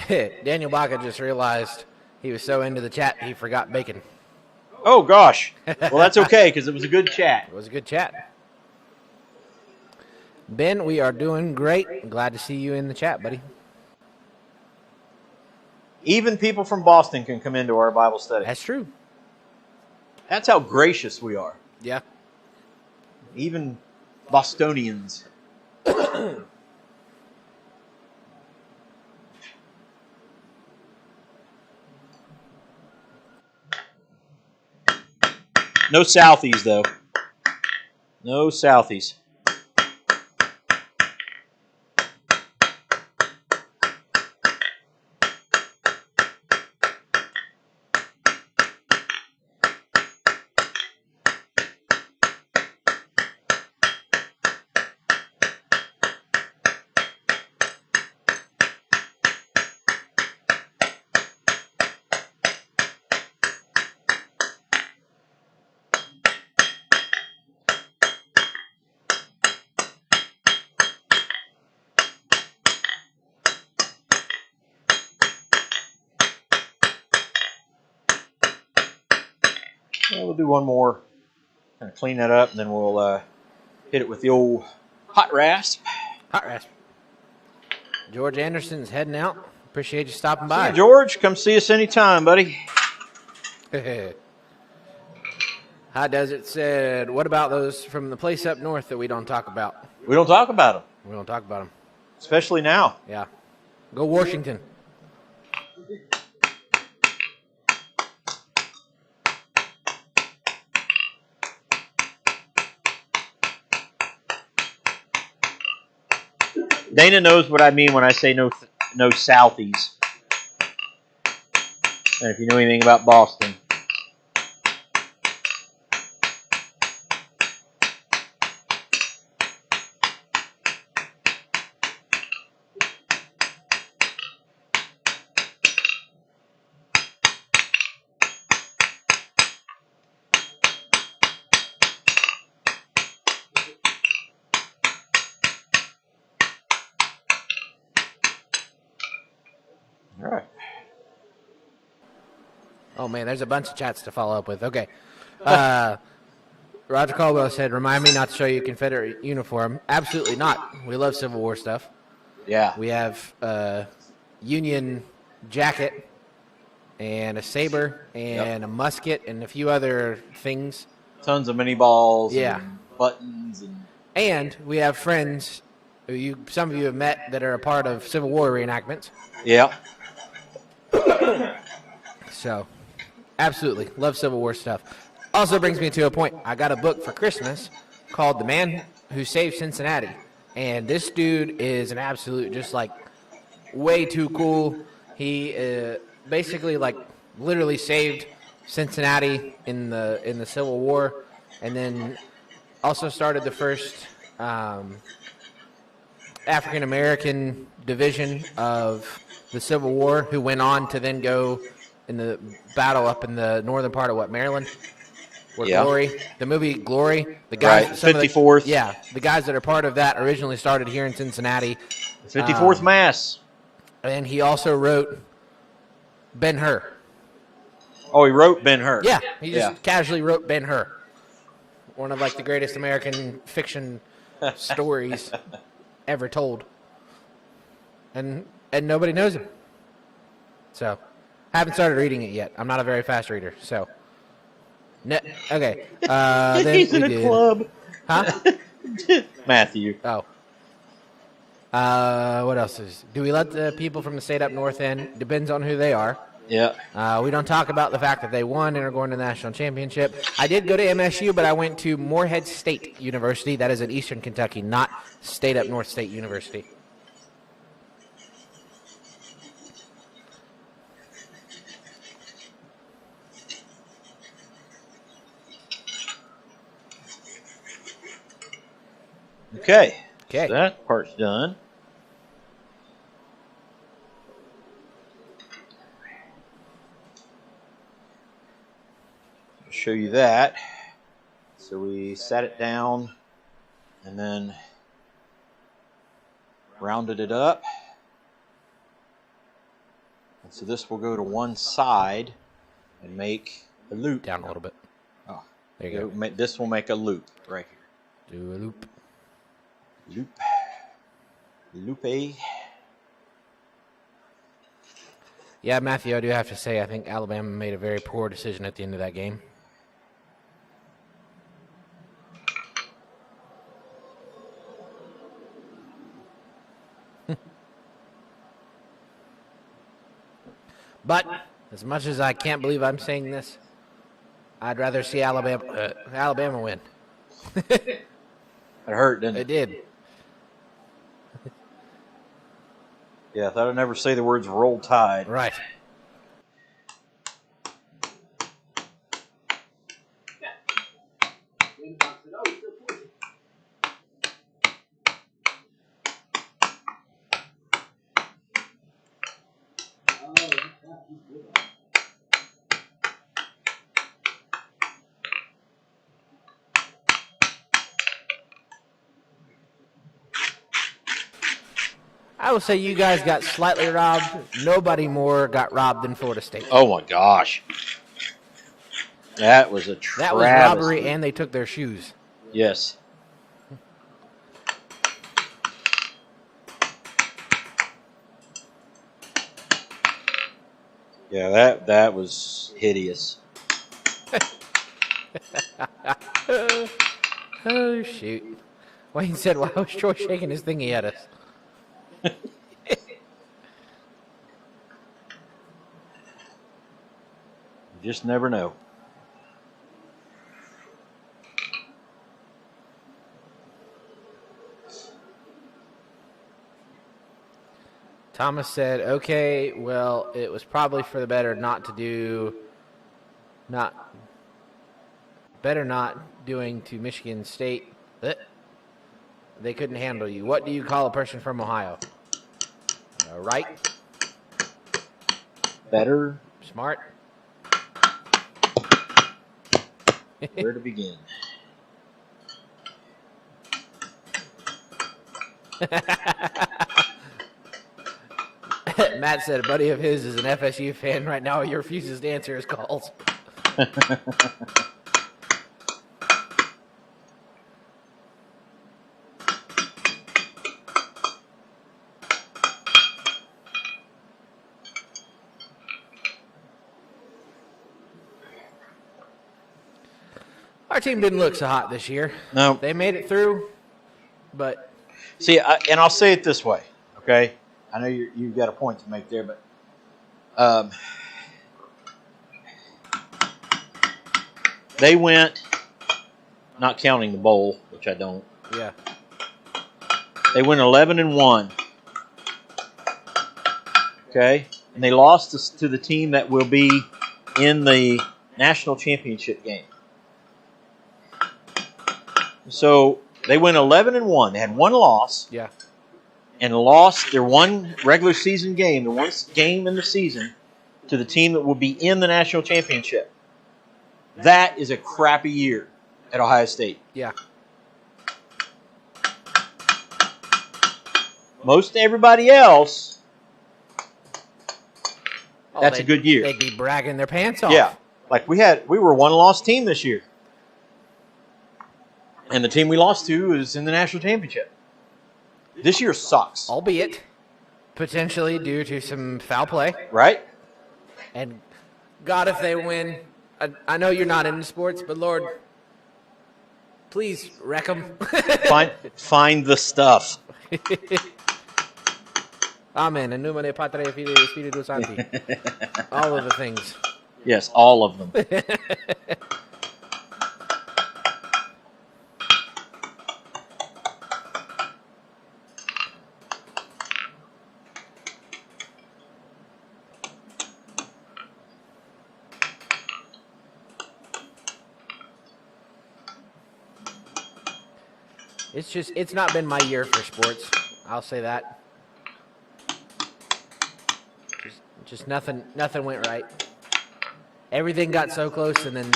Daniel Baca just realized he was so into the chat he forgot bacon. Oh, gosh. Well, that's okay because it was a good chat. It was a good chat. Ben, we are doing great. Glad to see you in the chat, buddy. Even people from Boston can come into our Bible study. That's true. That's how gracious we are. Yeah. Even Bostonians. No Southies, though. No Southies. Well, we'll do one more, kind of clean that up, and then we'll hit it with the old hot rasp. Hot rasp. George Anderson's heading out. Appreciate you stopping by. See you, George. Come see us anytime, buddy. High Desert said, what about those from the place up north that we don't talk about? We don't talk about them. We don't talk about them. Especially now. Yeah. Go Washington. Dana knows what I mean when I say no Southies. And if you know anything about Boston. All right. Oh, man, there's a bunch of chats to follow up with. Okay. Roger Caldwell said, remind me not to show you a Confederate uniform. Absolutely not. We love Civil War stuff. Yeah. We have a Union jacket and a saber and a musket and a few other things. Tons of mini balls. Yeah. And buttons. And we have friends who some of you have met that are a part of Civil War reenactments. Yeah. So, absolutely. Love Civil War stuff. Also brings me to a point. I got a book for Christmas called The Man Who Saved Cincinnati. And this dude is an absolute, just like, way too cool. He basically, like, literally saved Cincinnati in the Civil War. And then also started the first African-American division of the Civil War, who went on to then go in the battle up in the northern part of Maryland, where Glory, the movie Glory, the guys, right, 54th. The guys that are part of that originally started here in Cincinnati. 54th Mass. And he also wrote Ben-Hur. Oh, he wrote Ben-Hur. Yeah, he just casually wrote Ben-Hur. One of, like, the greatest American fiction stories ever told. And nobody knows him. So, haven't started reading it yet. I'm not a very fast reader, so. Okay. Then He's in a club. Huh? Matthew. Oh. What else is? Do we let the people from the state up north in? Depends on who they are. Yeah. We don't talk about the fact that they won and are going to the national championship. I did go to MSU, but I went to Morehead State University. That is in Eastern Kentucky, not State Up North State University. Okay. Okay. So that part's done. I'll show you that. So we sat it down and then rounded it up. So this will go to one side and make a loop. Down a little bit. Oh, there you go. This will make a loop right here. Do a loop. Loop. Loop. Yeah, Matthew, I do have to say, I think Alabama made a very poor decision at the end of that game. But as much as I can't believe I'm saying this, I'd rather see Alabama win. It hurt, didn't it? It did. Yeah, I thought I'd never say the words roll tide. Right. I will say you guys got slightly robbed. Nobody more got robbed than Florida State. Oh, my gosh. That was a travesty. That was robbery, and they took their shoes. Yes. Yeah, that was hideous. Oh, shoot. Wayne said, why was Troy shaking his thingy at us? You just never know. Thomas said, okay, well, it was probably for the better not doing to Michigan State. They couldn't handle you. What do you call a person from Ohio? Right? Better. Smart. Where to begin? Matt said a buddy of his is an FSU fan right now. He refuses to answer his calls. Our team didn't look so hot this year. No. They made it through, but... See, and I'll say it this way, okay? I know you've got a point to make there, but they went, not counting the bowl, which I don't. Yeah. They went 11-1. Okay? And they lost to the team that will be in the national championship game. So they went 11-1. They had one loss. Yeah. And lost their one regular season game, the one game in the season, to the team that will be in the national championship. That is a crappy year at Ohio State. Yeah. Most everybody else, that's a good year. They'd be bragging their pants off. Yeah. Like we were a one-loss team this year. And the team we lost to is in the national championship. This year sucks. Albeit potentially due to some foul play. Right? And God, if they win, I know you're not into sports, but Lord, please wreck them. Find the stuff. Amen. In nomine Patri et Filii et Spiritus Sancti. All of the things. Yes, all of them. It's not been my year for sports. I'll say that. Just nothing went right. Everything got so close and then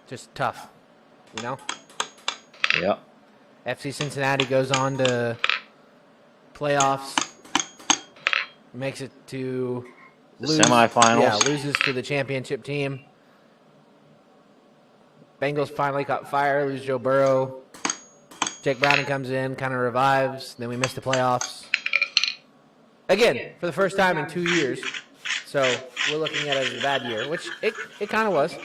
just tough, you know? Yep. FC Cincinnati goes on to playoffs. makes it to the semifinals. Yeah, loses to the championship team. Bengals finally caught fire, lose Joe Burrow. Jake Browning comes in, kind of revives. Then we miss the playoffs. Again, for the first time in 2 years. So we're looking at it as a bad year, which it kind of was.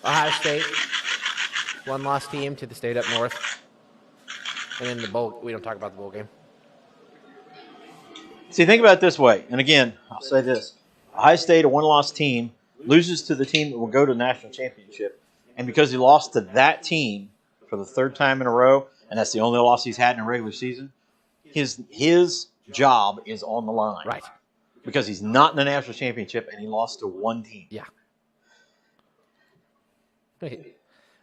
Ohio State, one-loss team to the state up north. And then the bowl, we don't talk about the bowl game. See, think about it this way. And again, I'll say this. Ohio State, a one-loss team, loses to the team that will go to the national championship. And because he lost to that team for the third time in a row, and that's the only loss he's had in a regular season, his job is on the line. Right. Because he's not in the national championship and he lost to one team. Yeah.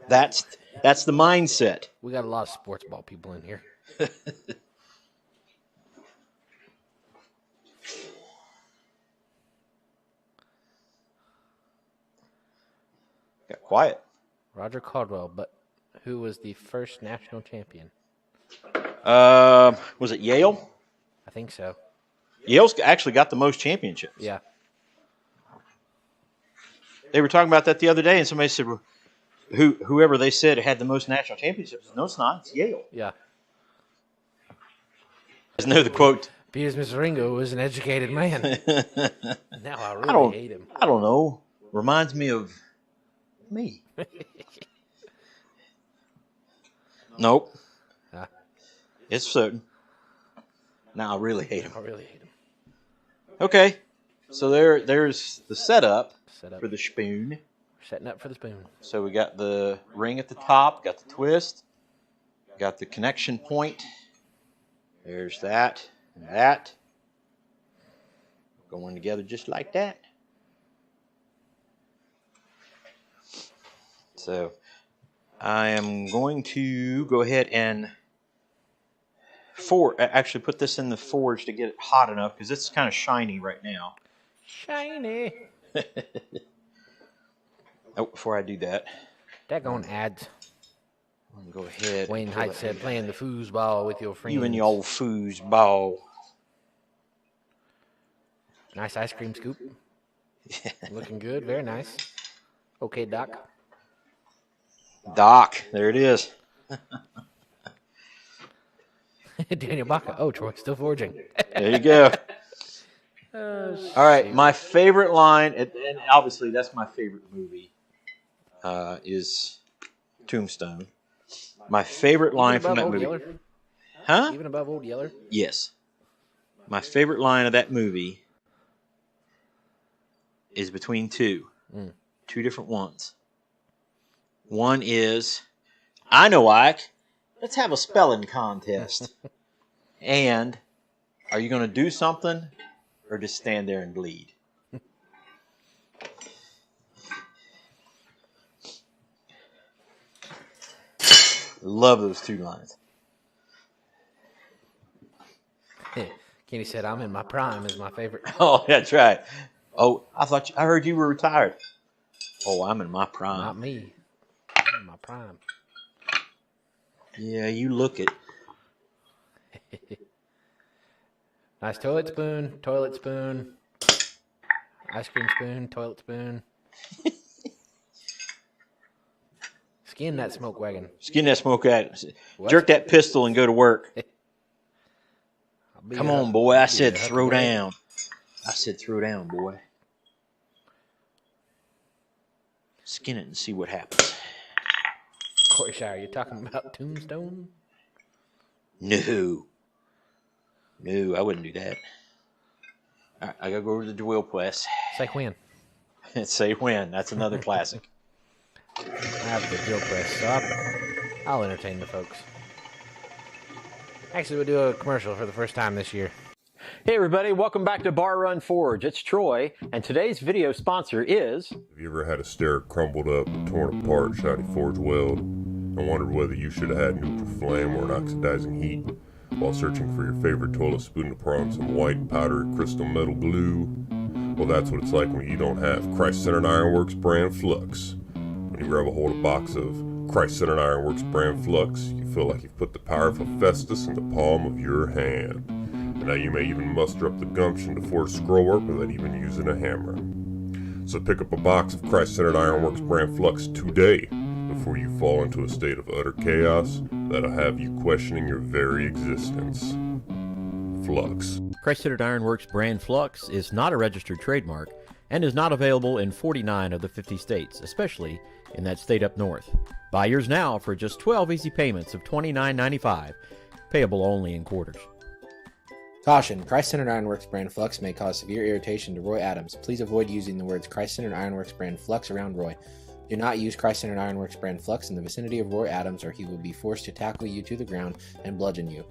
That's the mindset. We got a lot of sports ball people in here. Got quiet. Roger Caldwell, but who was the first national champion? Was it Yale? I think so. Yale's actually got the most championships. Yeah. They were talking about that the other day, and somebody said, well, whoever they said had the most national championships. No, it's not. It's Yale. Yeah. I know the quote. Because Mr. Ringo was an educated man. Now I really hate him. I don't know. Reminds me of me. Nope. It's certain. Now I really hate him. I really hate him. Okay. So there's the setup for the spoon. Setting up for the spoon. So we got the ring at the top, got the twist, got the connection point. There's that and that. Going together just like that. So I am going to go ahead and actually put this in the forge to get it hot enough because it's kind of shiny right now. Shiny. Oh, before I do that. Daggone ads. I'm going to go ahead. Wayne Height said playing the foosball with your friends. You and your old foosball. Nice ice cream scoop. Looking good. Very nice. Okay, Doc. Doc. There it is. Daniel Baca. Oh, Troy, still forging. There you go. All right, my favorite line, and obviously that's my favorite movie, is Tombstone. My favorite line from that movie. Yeller? Huh? Even above Old Yeller? Yes. My favorite line of that movie is between two. Two different ones. One is, I know Ike, let's have a spelling contest. And, are you going to do something or just stand there and bleed? Love those two lines. Kenny said, I'm in my prime is my favorite. Oh, that's right. Oh, I heard you were retired. Oh, I'm in my prime. Not me. I'm in my prime. Yeah, you look it. Nice toilet spoon, ice cream spoon, toilet spoon. Skin that smoke wagon. Skin that smoke wagon. Jerk that pistol and go to work. Come on, boy. I said throw down. I said throw down, boy. Skin it and see what happens. Corey Shire, you talking about Tombstone? No, I wouldn't do that. All right, I gotta go over to the drill press. Say when. Say when. That's another classic. I have the drill press, so I'll entertain the folks. Actually, we'll do a commercial for the first time this year. Hey everybody, welcome back to Bar Run Forge. It's Troy, and today's video sponsor is... Have you ever had a stair crumbled up, torn apart, shiny forge weld, and wondered whether you should have had neutral flame or an oxidizing heat while searching for your favorite toilet spoon to pour on some white powdery crystal metal glue? Well, that's what it's like when you don't have Christ-centered Ironworks brand flux. When you grab a hold of a box of Christ-centered Ironworks brand flux, you feel like you've put the power of Hephaestus in the palm of your hand. and now you may even muster up the gumption to forge scrollwork without even using a hammer. So pick up a box of Christ-centered Ironworks brand Flux today before you fall into a state of utter chaos that'll have you questioning your very existence. Flux. Christ-centered Ironworks brand Flux is not a registered trademark and is not available in 49 of the 50 states, especially in that state up north. Buy yours now for just 12 easy payments of $29.95, payable only in quarters. Caution, Christ-centered Ironworks brand Flux may cause severe irritation to Roy Adams. Please avoid using the words Christ-centered Ironworks brand Flux around Roy. Do not use Christ-centered Ironworks brand Flux in the vicinity of Roy Adams, or he will be forced to tackle you to the ground and bludgeon you.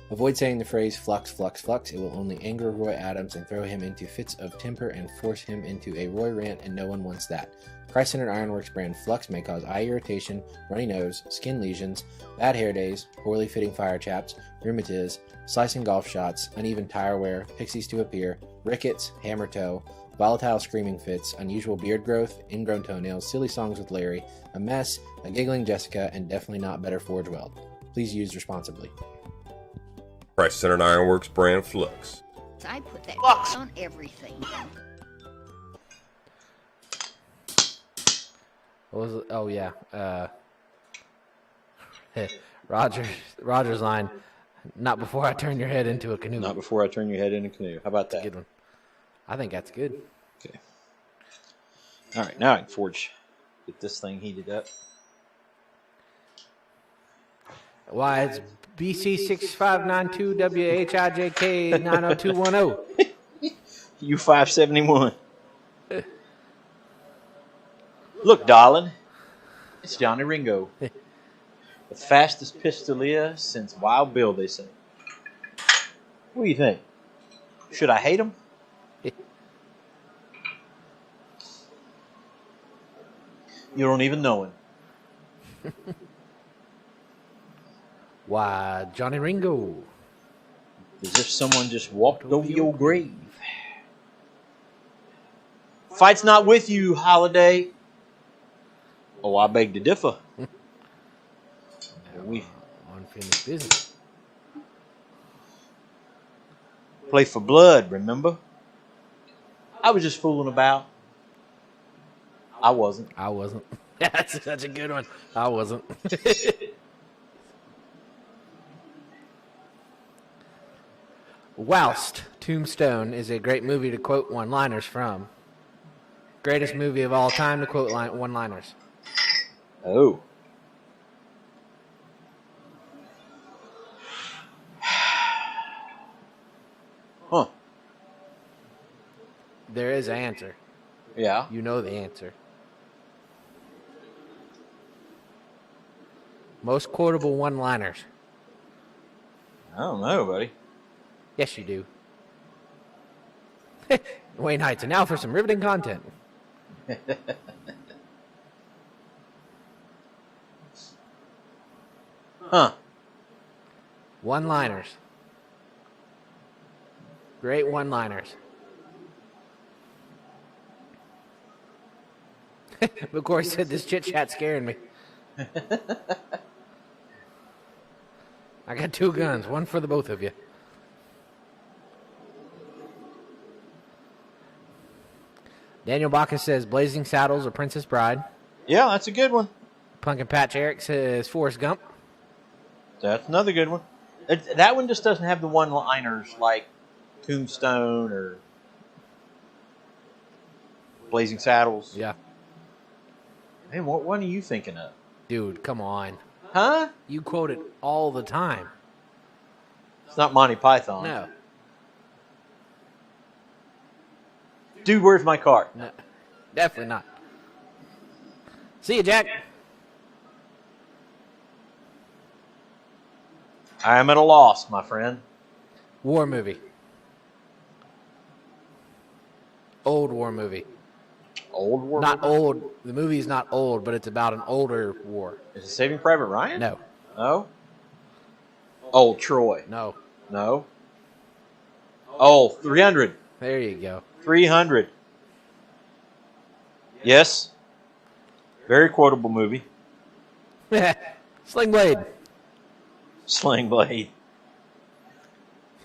Avoid saying the phrase flux, flux, flux. It will only anger Roy Adams and throw him into fits of temper and force him into a Roy rant, and no one wants that. Christ-centered Ironworks brand Flux may cause eye irritation, runny nose, skin lesions, bad hair days, poorly fitting fire chaps, rheumatiz, slicing golf shots, uneven tire wear, pixies to appear, rickets, hammer toe, volatile screaming fits, unusual beard growth, ingrown toenails, silly songs with Larry, a mess, a giggling Jessica, and definitely not better Forge Weld. Please use responsibly. Christ-centered Ironworks brand Flux. I put that Flux on everything. What was it? Oh, yeah. Roger's line, not before I turn your head into a canoe. Not before I turn your head in a canoe. How about that? Good one. I think that's good. Okay. All right, now I can forge. Get this thing heated up. Why, it's BC6592WHIJK90210. U571. Look, darling, it's Johnny Ringo. The fastest pistolier since Wild Bill, they say. What do you think? Should I hate him? You don't even know him. Why, Johnny Ringo. As if someone just walked over your grave. Fight's not with you, Holiday. Oh, I beg to differ. We Unfinished business. play for blood, remember? I was just fooling about. I wasn't. I wasn't. That's such a good one. I wasn't. Whilst Tombstone is a great movie to quote one-liners from. Greatest movie of all time to quote one-liners. Oh. Huh. There is an answer. Yeah. You know the answer. Most quotable one-liners. I don't know, buddy. Yes, you do. Wayne Heights. And now for some riveting content. Huh. One-liners. Great one-liners. Of course, said this chit-chat's scaring me. I got 2 guns, one for the both of you. Daniel Bacchus says Blazing Saddles or Princess Bride. Yeah, that's a good one. Pumpkin Patch Eric says Forrest Gump. That's another good one. That one just doesn't have the one-liners like Tombstone or Blazing Saddles. Yeah. Hey, what one are you thinking of? Dude, come on. Huh? You quote it all the time. It's not Monty Python. No. Dude, where's my car? No. Definitely not. See you, Jack. I am at a loss, my friend. War movie. Old war movie. Old war? Not movie? old. The movie's not old, but it's about an older war. Is it Saving Private Ryan? No. No? Old Troy? No. No? Oh, 300. There you go. 300. Yes. Very quotable movie. Sling Blade. Sling Blade.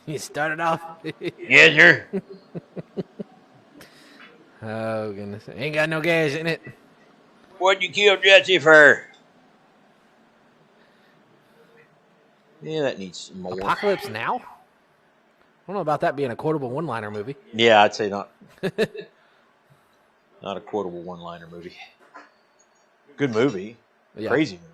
You started off. Yes, sir. Oh, goodness. Ain't got no gas in it. What'd you kill Jesse for? Yeah, that needs some more. Apocalypse Now? I don't know about that being a quotable one-liner movie. Yeah, I'd say not. Not a quotable one-liner movie. Good movie. Yeah. Crazy movie.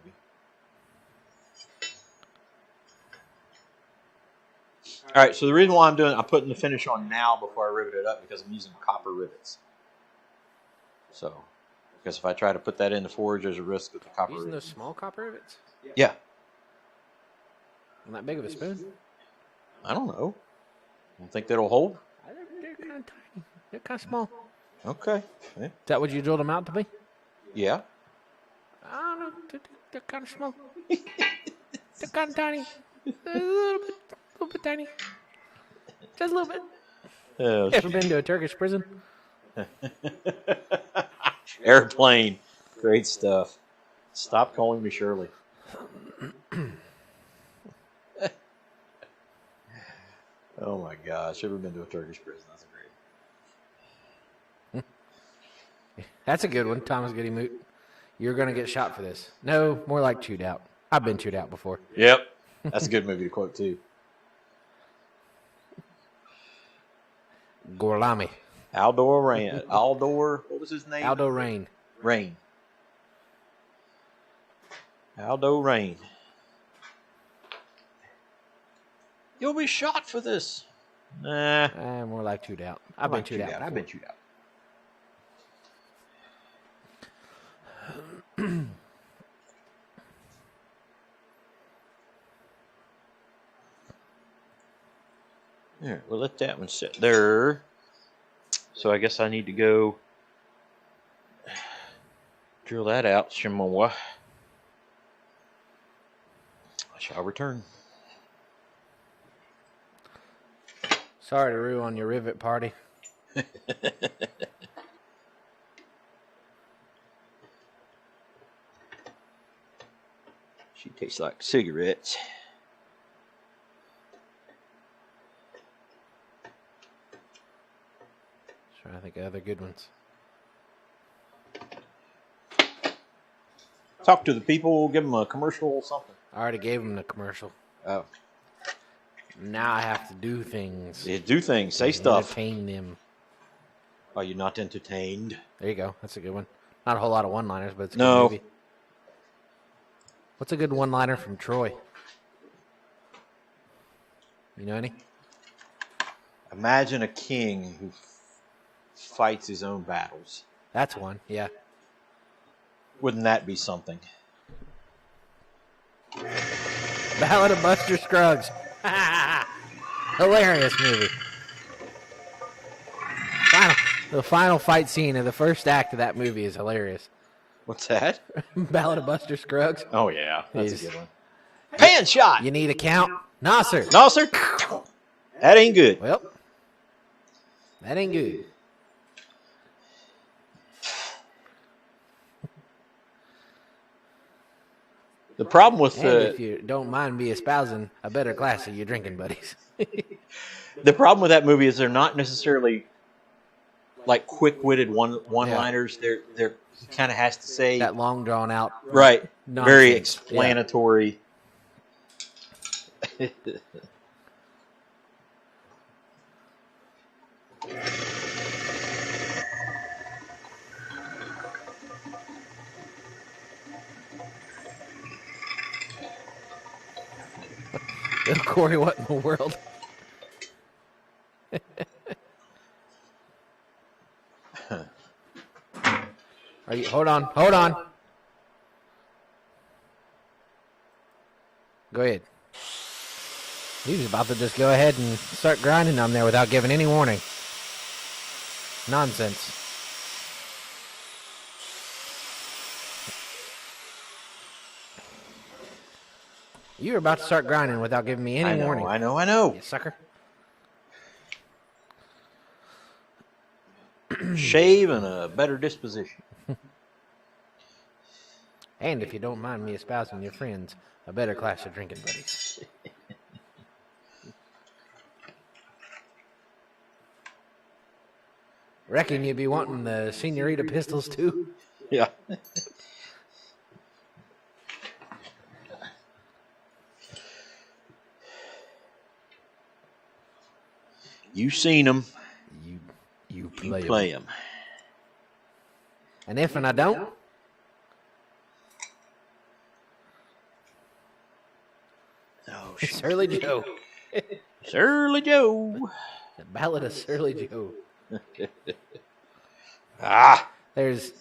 All right, so the reason why I'm putting the finish on now before I rivet it up because I'm using copper rivets. So, because if I try to put that in the forge, there's a risk that the copper Using rivets. those small copper rivets? Yeah. Not that big of a spoon? I don't know. You think that'll hold? They're kind of tiny. They're kind of small. Okay. Yeah. Is that what you drilled them out to be? Yeah. I don't know. They're kind of small. They're kind of tiny. A little bit tiny. Just a little bit. Ever been to a Turkish prison? Airplane. Great stuff. Stop calling me Shirley. Oh my gosh. Ever been to a Turkish prison? That's great. That's a good one, Thomas Goody Moot. You're going to get shot for this. No, more like chewed out. I've been chewed out before. Yep. That's a good movie to quote too. Gorlami. Aldor Rain. Aldor, what was his name? Aldo Rain. Rain. Aldo Rain. You'll be shot for this. Nah. More like chewed out. I've been chewed out. I've been chewed out. All right, we'll let that one sit there. So I guess I need to go drill that out some more. I shall return. Sorry to ruin your rivet party. She tastes like cigarettes. Trying to think of other good ones. Talk to the people, give them a commercial or something. I already gave them the commercial. Oh. Now I have to do things. Yeah, do things, say stuff. Entertain them. Are you not entertained? There you go. That's a good one. Not a whole lot of one-liners, but it's a No. good movie. What's a good one-liner from Troy? You know any? Imagine a king who fights his own battles. That's one, yeah. Wouldn't that be something? Ballad of Buster Scruggs. Hilarious movie. The final fight scene of the first act of that movie is hilarious. What's that? Ballad of Buster Scruggs. Oh, yeah. That's He's- a good one. Pan shot! You need a count? Nah, sir. No, sir. That ain't good. Well, that ain't good. The problem with And if you don't mind me espousing a better class of your drinking buddies. the problem with that movie is they're not necessarily like quick-witted one-liners. They're he kind of has to say That long drawn out. right, nonsense. very Yeah. explanatory. Corey, what in the world? Are you? Hold on. Go ahead. He was about to just go ahead and start grinding on there without giving any warning. Nonsense. You were about to start grinding without giving me any warning. I know. You sucker. Shave and a better disposition. And if you don't mind me espousing your friends, a better class of drinking buddies. Reckon you'd be wanting the Senorita pistols too. Yeah. You seen them. You You play play them. And if and I don't, Oh, Surly Joe. Surly Joe. The Ballad of Surly Joe. Ah. There's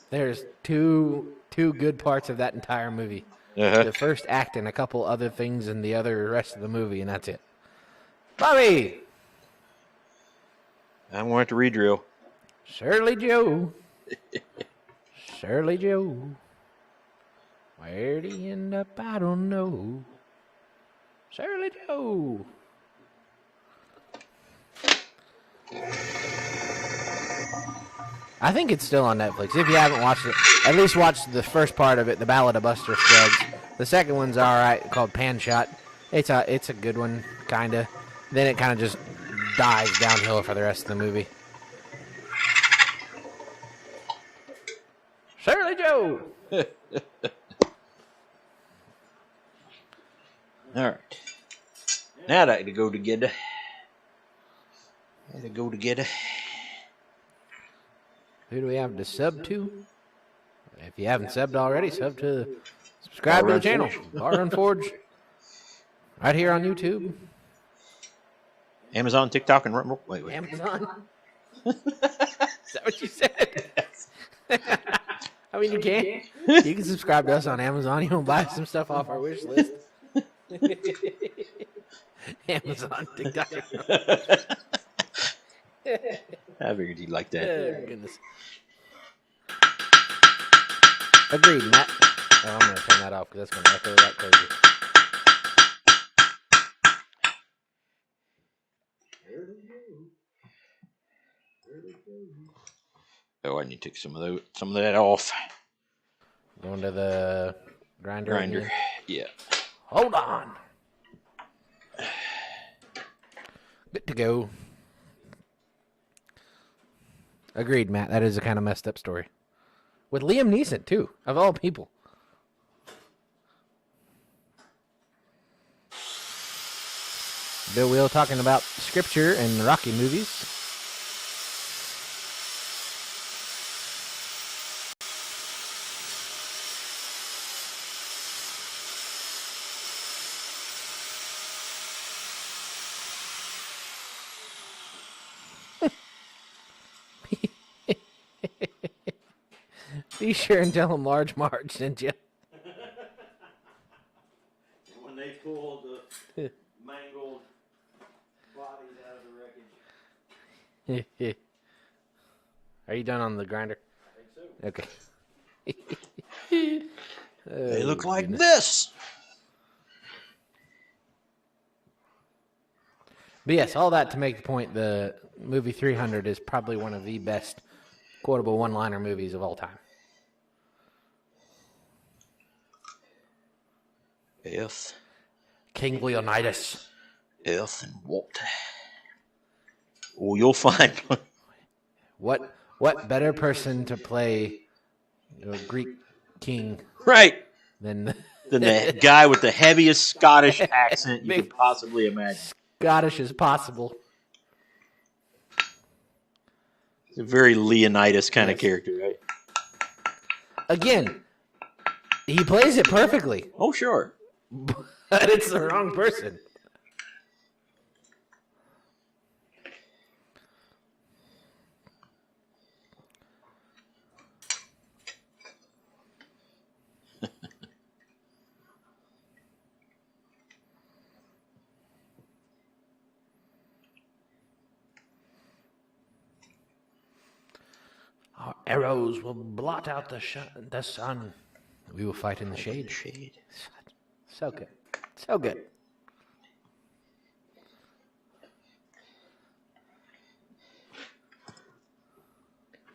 two good parts of that entire movie. Uh-huh. The first act and a couple other things in the other rest of the movie, and that's it. Bobby! I'm going to redrill. Surly Joe. Surly Joe. Where'd he end up? I don't know. Surly Joe. I think it's still on Netflix. If you haven't watched it, at least watch the first part of it, The Ballad of Buster Scruggs. The second one's all right, called Pan Shot. It's a good one, kind of. Then it kind of just dives downhill for the rest of the movie. Surly Joe! All right. Now I got to go together. Who do we have to sub to? If you haven't subbed already, subscribe to the channel. Bar Run Forge. Right here on YouTube. Amazon, TikTok, and Rumble. Wait. Amazon. Is that what you said? I mean, you can. You can subscribe to us on Amazon. You can buy some stuff off our wish list. Amazon, TikTok. I figured you'd like that. Oh, goodness. Agreed, Matt. Oh, I'm going to turn that off because that's going to echo like crazy. Oh, I need to take some of that off. Going to the grinder. Again. Yeah. Hold on. Good to go. Agreed, Matt. That is a kind of messed up story. With Liam Neeson, too, of all people. Bill Wheel talking about scripture and Rocky movies. Be sure and tell him Large Marge sent you. When they pulled the mangled bodies out of the wreckage. Are you done on the grinder? I think so. Okay. They look like this. But yes, all that to make the point, the movie 300 is probably one of the best quotable one-liner movies of all time. F. King Leonidas. F and what? Oh, you'll find one. What better person to play a Greek king Right. than The guy with the heaviest Scottish accent you could possibly imagine. Scottish as possible? He's a very Leonidas kind of character, right? Again, he plays it perfectly, Oh, sure. but it's the wrong person. Our arrows will blot out the sun. We will fight in the shade. So good. So good.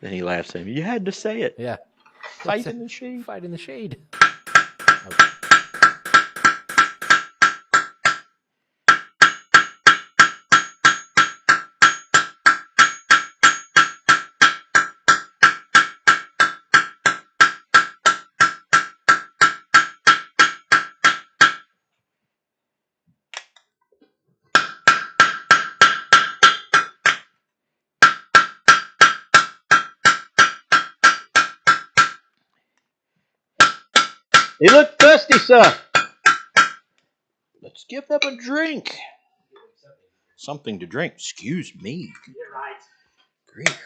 Then he laughs at him. You had to say it. Yeah. Fight in the shade. Fight in the shade. They look thirsty, sir. Let's give them a drink. Something to drink. Excuse me. You're right. Great.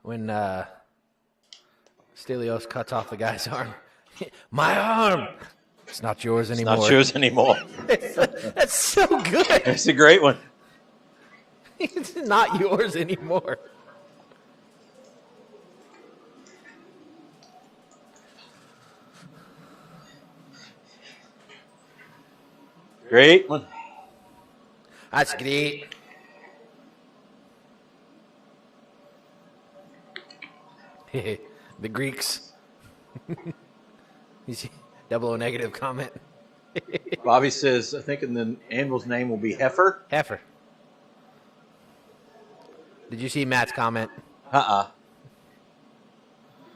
When Stelios cuts off the guy's arm. My arm! It's not yours anymore. Not yours anymore. That's so good. It's a great one. It's not yours anymore. Great one. That's great. The Greeks. You see, double O negative comment. Bobby says, I think in the animal's name will be Heifer. Heifer. Did you see Matt's comment? The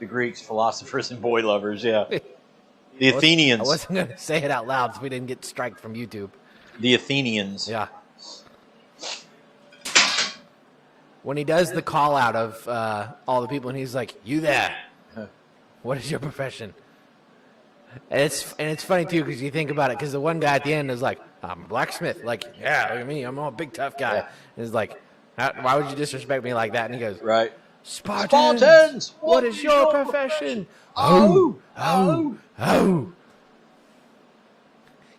Greeks, philosophers, and boy lovers, yeah. The Athenians. I wasn't going to say it out loud so we didn't get striked from YouTube. The Athenians. Yeah. When he does the call out of all the people, and he's like, "You there? What is your profession?" And it's funny too because you think about it because the one guy at the end is like, "I'm a blacksmith." Like, yeah, look at me, I'm a big tough guy. Yeah. And he's like, "Why would you disrespect me like that?" And he goes, Right. Spartans, what is your profession? Oh.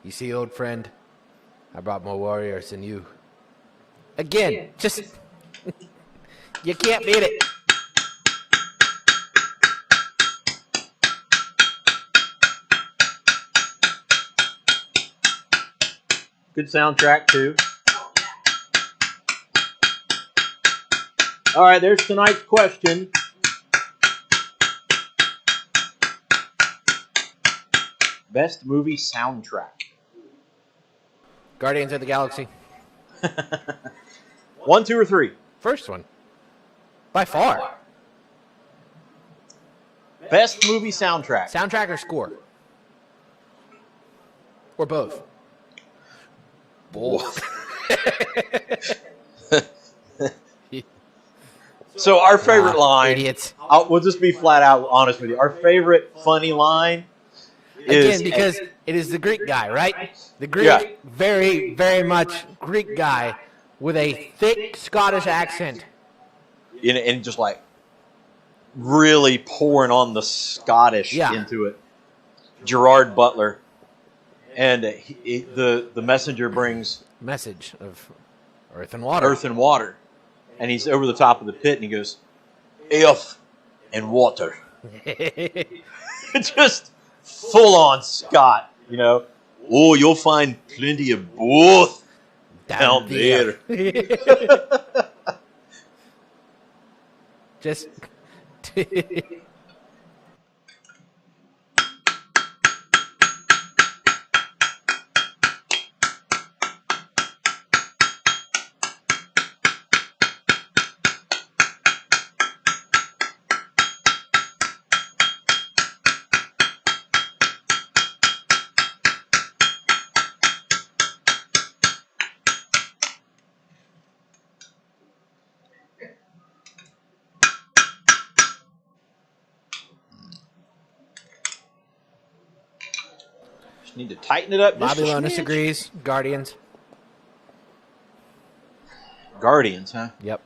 You see, old friend, I brought more warriors than you. Again, just you can't beat it. Good soundtrack, too. All right, there's tonight's question. Best movie soundtrack. Guardians of the Galaxy. 1, 2, or 3? First one. By far. Best movie soundtrack. Soundtrack or score? Or both? Both. So our favorite line. Idiots. We'll just be flat out honest with you. Our favorite funny line is... Again, because it is the Greek guy, right? The Greek, very, very much Greek guy with a thick Scottish accent. And just like really pouring on the Scottish into it. Gerard Butler. And the messenger brings... Message of earth and water. Earth and water. And he's over the top of the pit and he goes, earth and water. Just full on Scott, you know. Oh, you'll find plenty of both down there. Just... Just need to tighten it up. Bobby Lonis agrees. Guardians. Guardians, huh? Yep.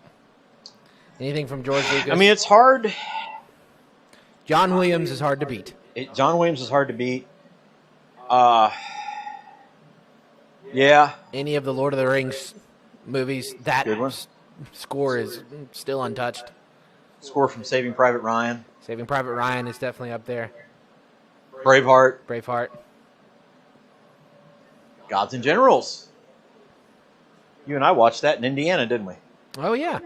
Anything from George Lucas? I mean, it's hard. John Williams is hard to beat. John Williams is hard to beat. Yeah. Any of the Lord of the Rings movies, that Good one. Score is still untouched. Score from Saving Private Ryan. Saving Private Ryan is definitely up there. Braveheart. Gods and Generals. You and I watched that in Indiana, didn't we? Oh, yeah.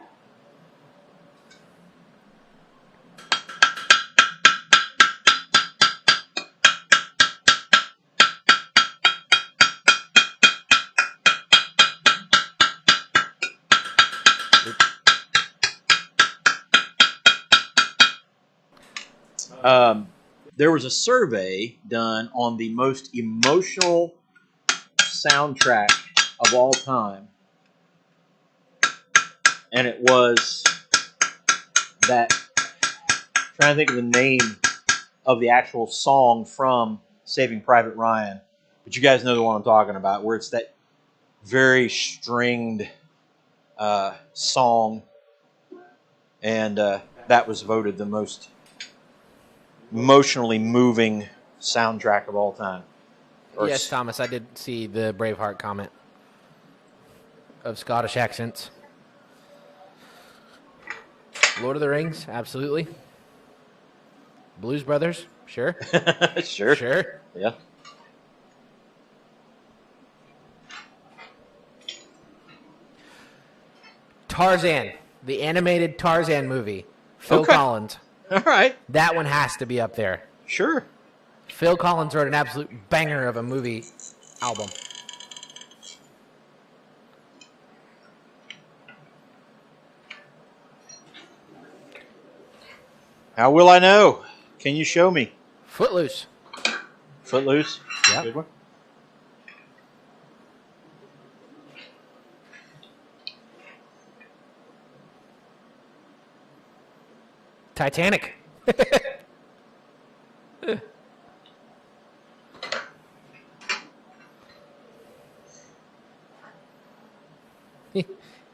There was a survey done on the most emotional soundtrack of all time, and it was that. Trying to think of the name of the actual song from Saving Private Ryan, but you guys know the one I'm talking about, where it's that very stringed song, and that was voted the most emotionally moving soundtrack of all time. Yes, Thomas, I did see the Braveheart comment of Scottish accents. Lord of the Rings, absolutely. Blues Brothers, sure. Sure. Yeah. Tarzan, the animated Tarzan movie. Phil Collins. All right. That one has to be up there. Sure. Phil Collins wrote an absolute banger of a movie album. How will I know? Can you show me? Footloose. Footloose? Yeah. Good one. Titanic.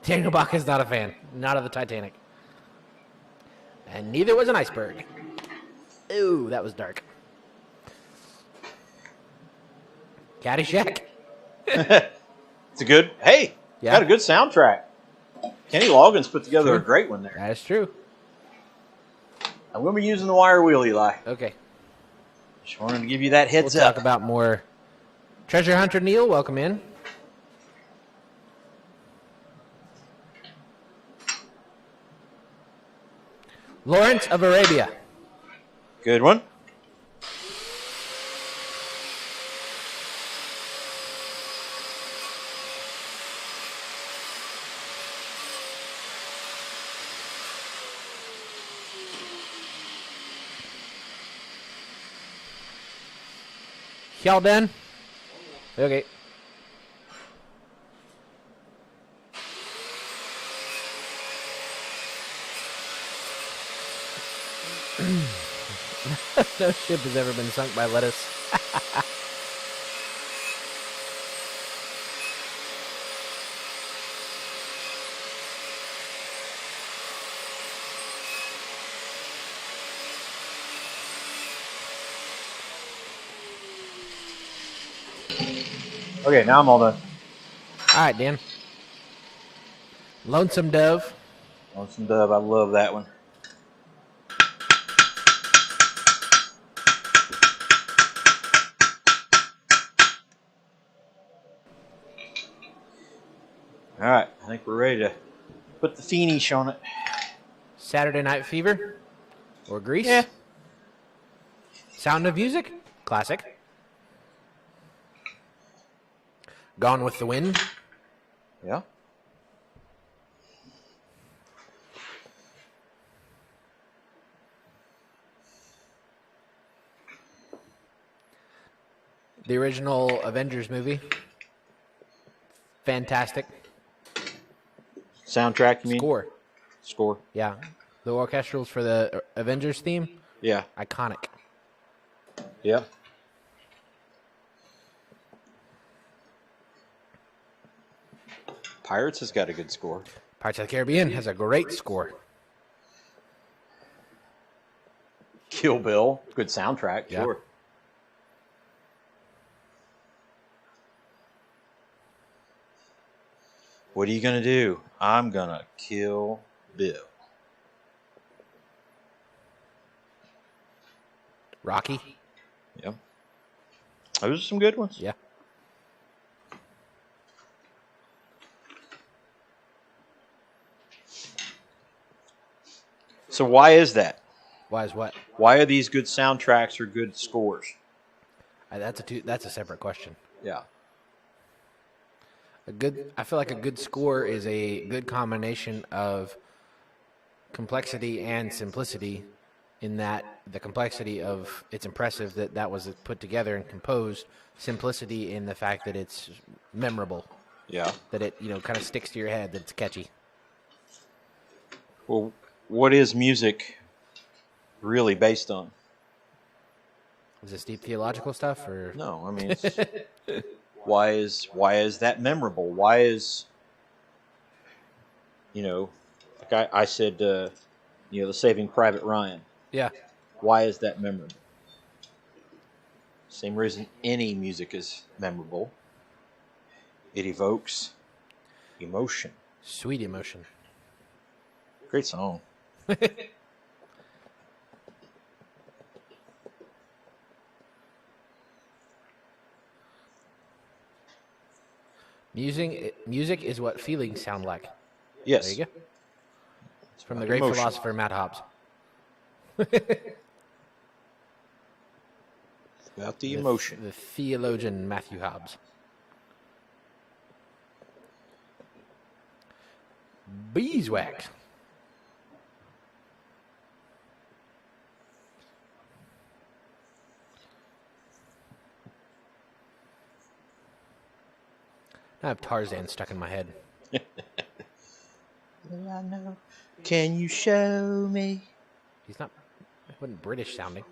Daniel Bach is not a fan. Not of the Titanic. And neither was an iceberg. Ooh, that was dark. Caddyshack. It's a good. Hey, Yeah. got a good soundtrack. Kenny Loggins put together True. a great one there. That is true. I'm going to be using the wire wheel, Eli. Okay. Just wanted to give you that We'll heads up. talk about more. Treasure Hunter Neil, welcome in. Lawrence of Arabia. Good one. Y'all done? Okay. No ship has ever been sunk by lettuce. Okay, now I'm all done. All right, Dan. Lonesome Dove. Lonesome Dove, I love that one. All right, I think we're ready to put the finish on it. Saturday Night Fever. Or Grease. Yeah. Sound of Music. Classic. Gone with the Wind. Yeah. The original Avengers movie. Fantastic. Soundtrack, you mean? Score. Score. Yeah. The orchestrals for the Avengers theme. Yeah. Iconic. Yeah. Pirates has got a good score. Pirates of the Caribbean has a great score. Kill Bill, good soundtrack, Yeah. sure. What are you going to do? I'm going to kill Bill. Rocky. Yeah. Those are some good ones. Yeah. So why is that? Why is what? Why are these good soundtracks or good scores? That's a separate question. Yeah. I feel like a good score is a good combination of complexity and simplicity in that the complexity of it's impressive that was put together and composed. Simplicity in the fact that it's memorable. Yeah. That it kind of sticks to your head. That it's catchy. Well, what is music really based on? Is this deep theological stuff or no? I mean, it's, why is that memorable? Why is like I said, the Saving Private Ryan. Yeah. Why is that memorable? Same reason any music is memorable. It evokes emotion. Sweet emotion. Great song. Music is what feelings sound like. Yes. There you go. It's from the great emotion. philosopher Matt Hobbes. About the emotion. The theologian Matthew Hobbes. Beeswax. I have Tarzan stuck in my head. I know. Can you show me? He's not. He wasn't British sounding.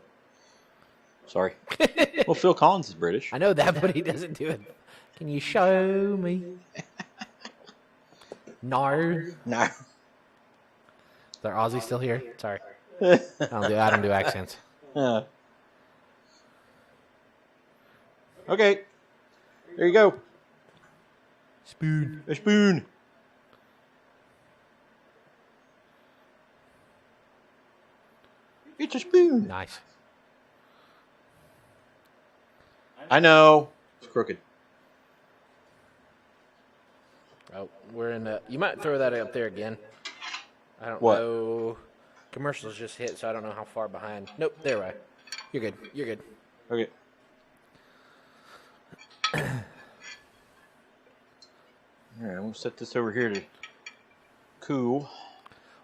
Sorry. Well, Phil Collins is British. I know that, but he doesn't do it. Can you show me? No. No. Is there Aussie still here? Sorry. I don't do accents. Okay. There you go. Spoon. A spoon. It's a spoon. Nice. I know. It's crooked. Oh, we're in the... You might throw that up there again. I don't What? know. Commercials just hit, so I don't know how far behind. Nope, there we are. You're good. You're good. Okay. All right, I'm going to set this over here to cool.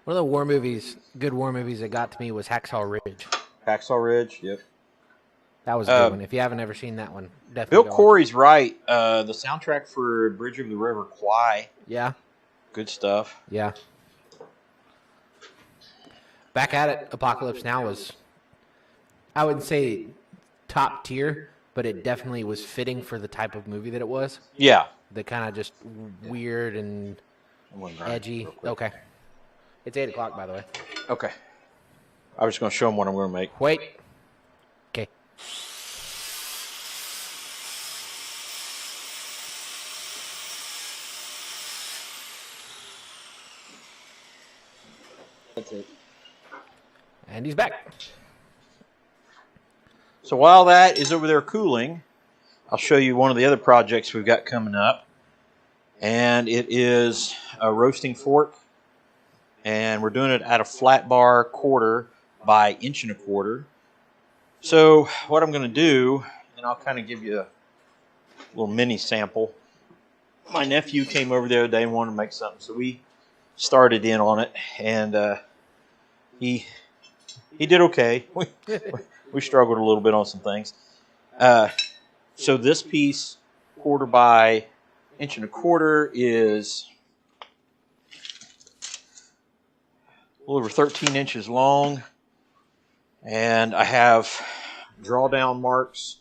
One of the war movies, good war movies that got to me was Hacksaw Ridge. Hacksaw Ridge, yep. That was a good one. If you haven't ever seen that one, definitely Bill go Corey's right. The soundtrack for Bridge over the River Kwai. Yeah. Good stuff. Yeah. Back at It, Apocalypse Now was, I wouldn't say top tier, but it definitely was fitting for the type of movie that it was. Yeah. The kind of just weird and edgy. Okay. It's 8 o'clock, by the way. Okay. I was just going to show them what I'm going to make. Wait. Okay. That's it. And he's back. So while that is over there cooling, I'll show you one of the other projects we've got coming up. And it is a roasting fork. And we're doing it at a flat bar 1/4 by 1.25 inches. So what I'm going to do, and I'll kind of give you a little mini sample. My nephew came over the other day and wanted to make something, so we started in on it, and he did okay. We struggled a little bit on some things. So this piece, 1/4 by 1.25 inches, is a little over 13 inches long, and I have drawdown marks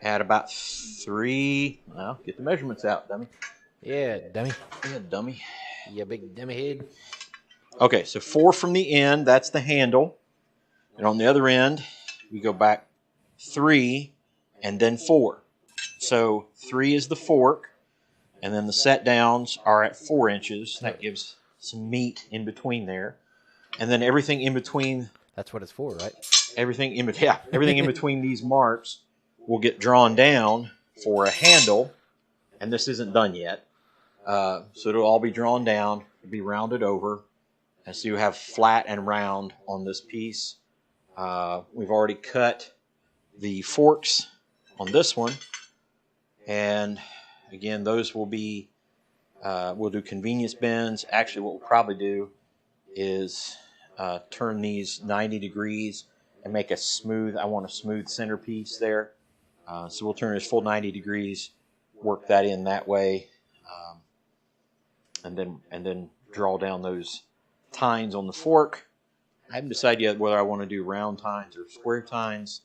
at about 3. Well, get the measurements out, dummy. Yeah, dummy. Yeah, dummy. You big dummy head. Okay, so 4 from the end, that's the handle. And on the other end, we go back 3 and then 4. So 3 is the fork, and then the set downs are at 4 inches. That gives some meat in between there. And then everything in between... That's what it's for, right? Everything in between these marks will get drawn down for a handle. And this isn't done yet. So it'll all be drawn down, be rounded over. And so you have flat and round on this piece. We've already cut the forks on this one. And again, those will be, we'll do convenience bins. Actually, what we'll probably do is turn these 90 degrees and make a smooth. I want a smooth centerpiece there. So we'll turn this full 90 degrees, work that in that way, and then draw down those tines on the fork. I haven't decided yet whether I want to do round tines or square tines.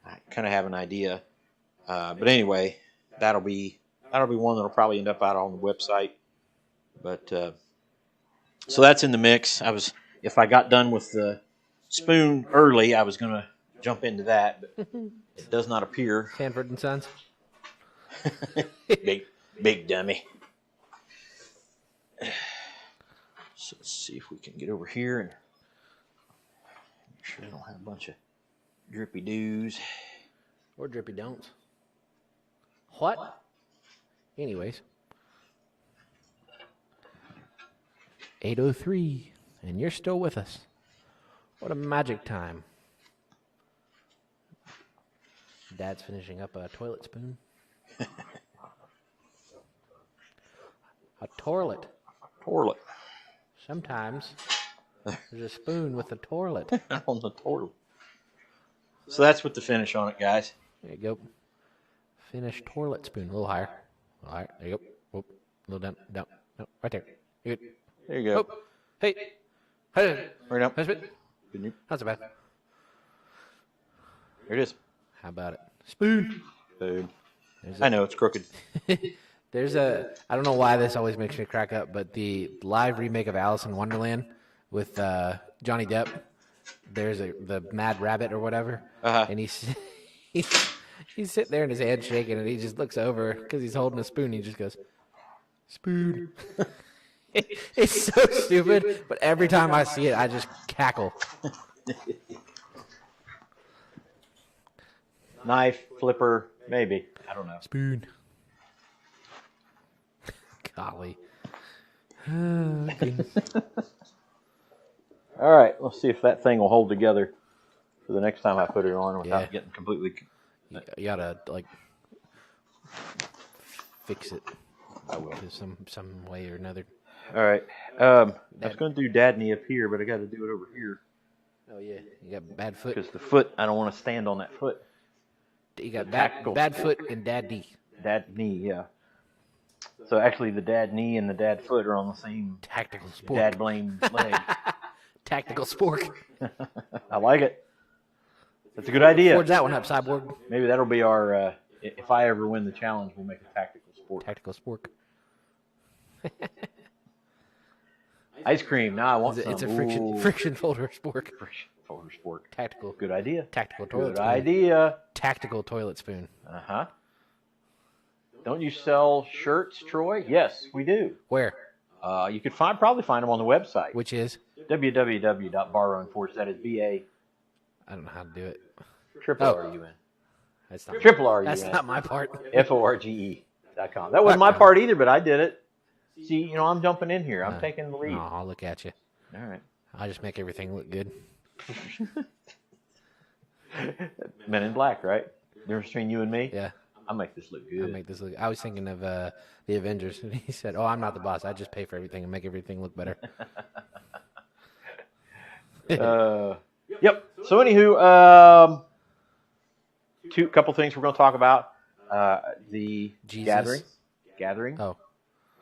I kind of have an idea, but anyway, that'll be one that'll probably end up out on the website. But so that's in the mix. If I got done with the spoon early, I was going to jump into that, but it does not appear. Sanford and Sons. big dummy. So let's see if we can get over here and make sure I don't have a bunch of drippy doos. Or drippy don'ts. What? Anyways. 8:03, and you're still with us. What a magic time. Dad's finishing up a toilet spoon. A toilet. Toilet. Sometimes there's a spoon with a toilet. On the toilet. So that's with the finish on it, guys. There you go. Finish toilet spoon. A little higher. All right. There you go. Whoop. A little down. Down. No, right there. You're good. There you go. Oh. Hey. Hey. Right up. That's it. Good. Not so bad. Here it is. How about it? Spoon. Boom. I know it's crooked. There's I don't know why this always makes me crack up, but the live remake of Alice in Wonderland with Johnny Depp, there's the Mad Rabbit or whatever, and he's sitting there and his head's shaking, and he just looks over because he's holding a spoon. And he just goes, "Spoon." It's so stupid, but every time I see it, I just cackle. Knife, flipper, maybe. I don't know. Spoon. Golly. All right, let's see if that thing will hold together for the next time I put it on without getting completely. You gotta fix it. I will. To some way or another. All right. I was going to do dad knee up here, but I got to do it over here. Oh yeah, you got bad foot. Because the foot, I don't want to stand on that foot. You got bad foot and dad knee. Dad knee, yeah. So actually, the dad knee and the dad foot are on the same Tactical sport. dad blame leg. Tactical spork. I like it. That's a good idea. Forge that one up, Cyborg. Maybe that'll be our. If I ever win the challenge, we'll make a tactical sport. Tactical spork. Ice cream. Now I want some. It's a friction folder spork. Friction folder sport. Tactical. Good idea. Tactical toilet Good spoon. idea. Tactical toilet spoon. Uh-huh. Don't you sell shirts, Troy? Yes, we do. Where? You could probably find them on the website. Which is? www.barrow&forge. That is BA. I don't know how to do it. Triple R-U-N. That's not. Triple R-U-N. That's not my part. FORGE.com. That wasn't my part either, but I did it. See, I'm jumping in here. I'm taking the lead. No, I'll look at you. All right. I'll just make everything look good. Men in Black, right? Difference between you and me? Yeah. I'll make this look good. I was thinking of the Avengers, and he said, "Oh, I'm not the boss. I just pay for everything and make everything look better." Yep. So anywho, couple things we're going to talk about. The Jesus. gathering. Oh.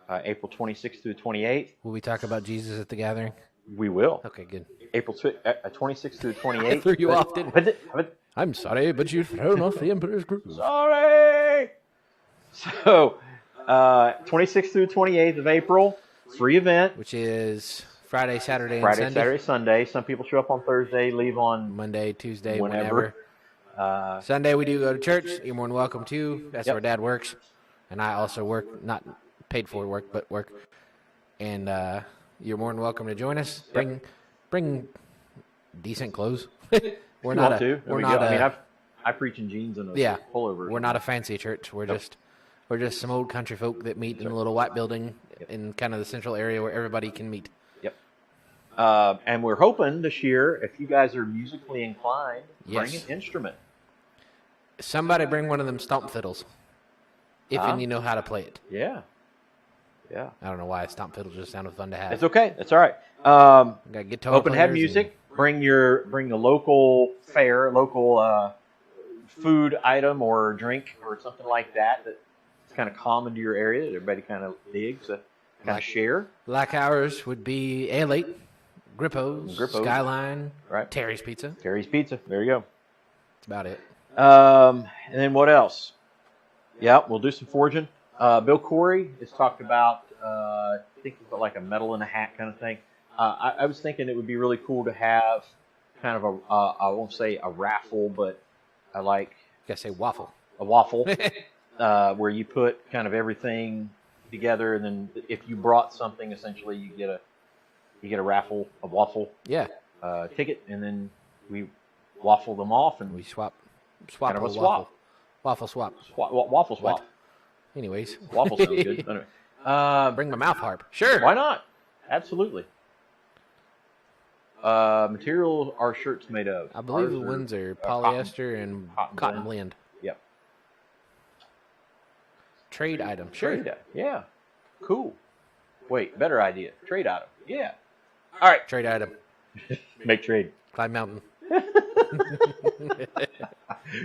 April 26th through the 28th. Will we talk about Jesus at the gathering? We will. Okay, good. April 26th through the 28th. I threw you off, didn't I? I'm sorry, but you've thrown off the Emperor's Groove. Sorry! So, 26th through 28th of April, free event. Which is Friday, Saturday, and Friday, Sunday. Saturday, Sunday. Some people show up on Thursday, leave on Monday, Tuesday, whenever. Sunday we do go to church. You're more than welcome to. That's where Dad works. And I also work, not paid for work, but work. And you're more than welcome to join us. Bring decent clothes. We're not I preach in jeans and a pullover. We're not a fancy church. We're just some old country folk that meet in a little white building in kind of the central area where everybody can meet. Yep. And we're hoping this year, if you guys are musically inclined, bring an instrument. Somebody bring one of them stomp fiddles, if and you know how to play it. Yeah. Yeah. I don't know why stomp fiddle just sounded fun to have. It's okay. That's all right. Got guitar Open to have players music. Bring the local fare, local food item or drink or something like that that's kind of common to your area that everybody kind of digs, kind of share. Black hours would be Ale8, Grippo's, Skyline, right? Terry's Pizza. Terry's Pizza. There you go. That's about it. And then what else? Yeah, we'll do some foraging. Bill Corey has talked about, I think it's like a metal in a hat kind of thing. I was thinking it would be really cool to have kind of I won't say a raffle, but I like... You gotta say waffle. A waffle, where you put kind of everything together, and then if you brought something, essentially you get a raffle, a waffle ticket, and then we waffle them off, and we swap kind of a swap. Waffle swap. Waffle swap. What? Anyways. Waffle sounds good. Anyway. Bring my mouth harp. Sure. Why not? Absolutely. Material our shirts made of. I believe the ones are polyester and cotton blend. Yep. Trade item. Sure. Yeah. Cool. Wait, better idea. Trade item. Yeah. All right. Trade item. Make trade. Climb mountain.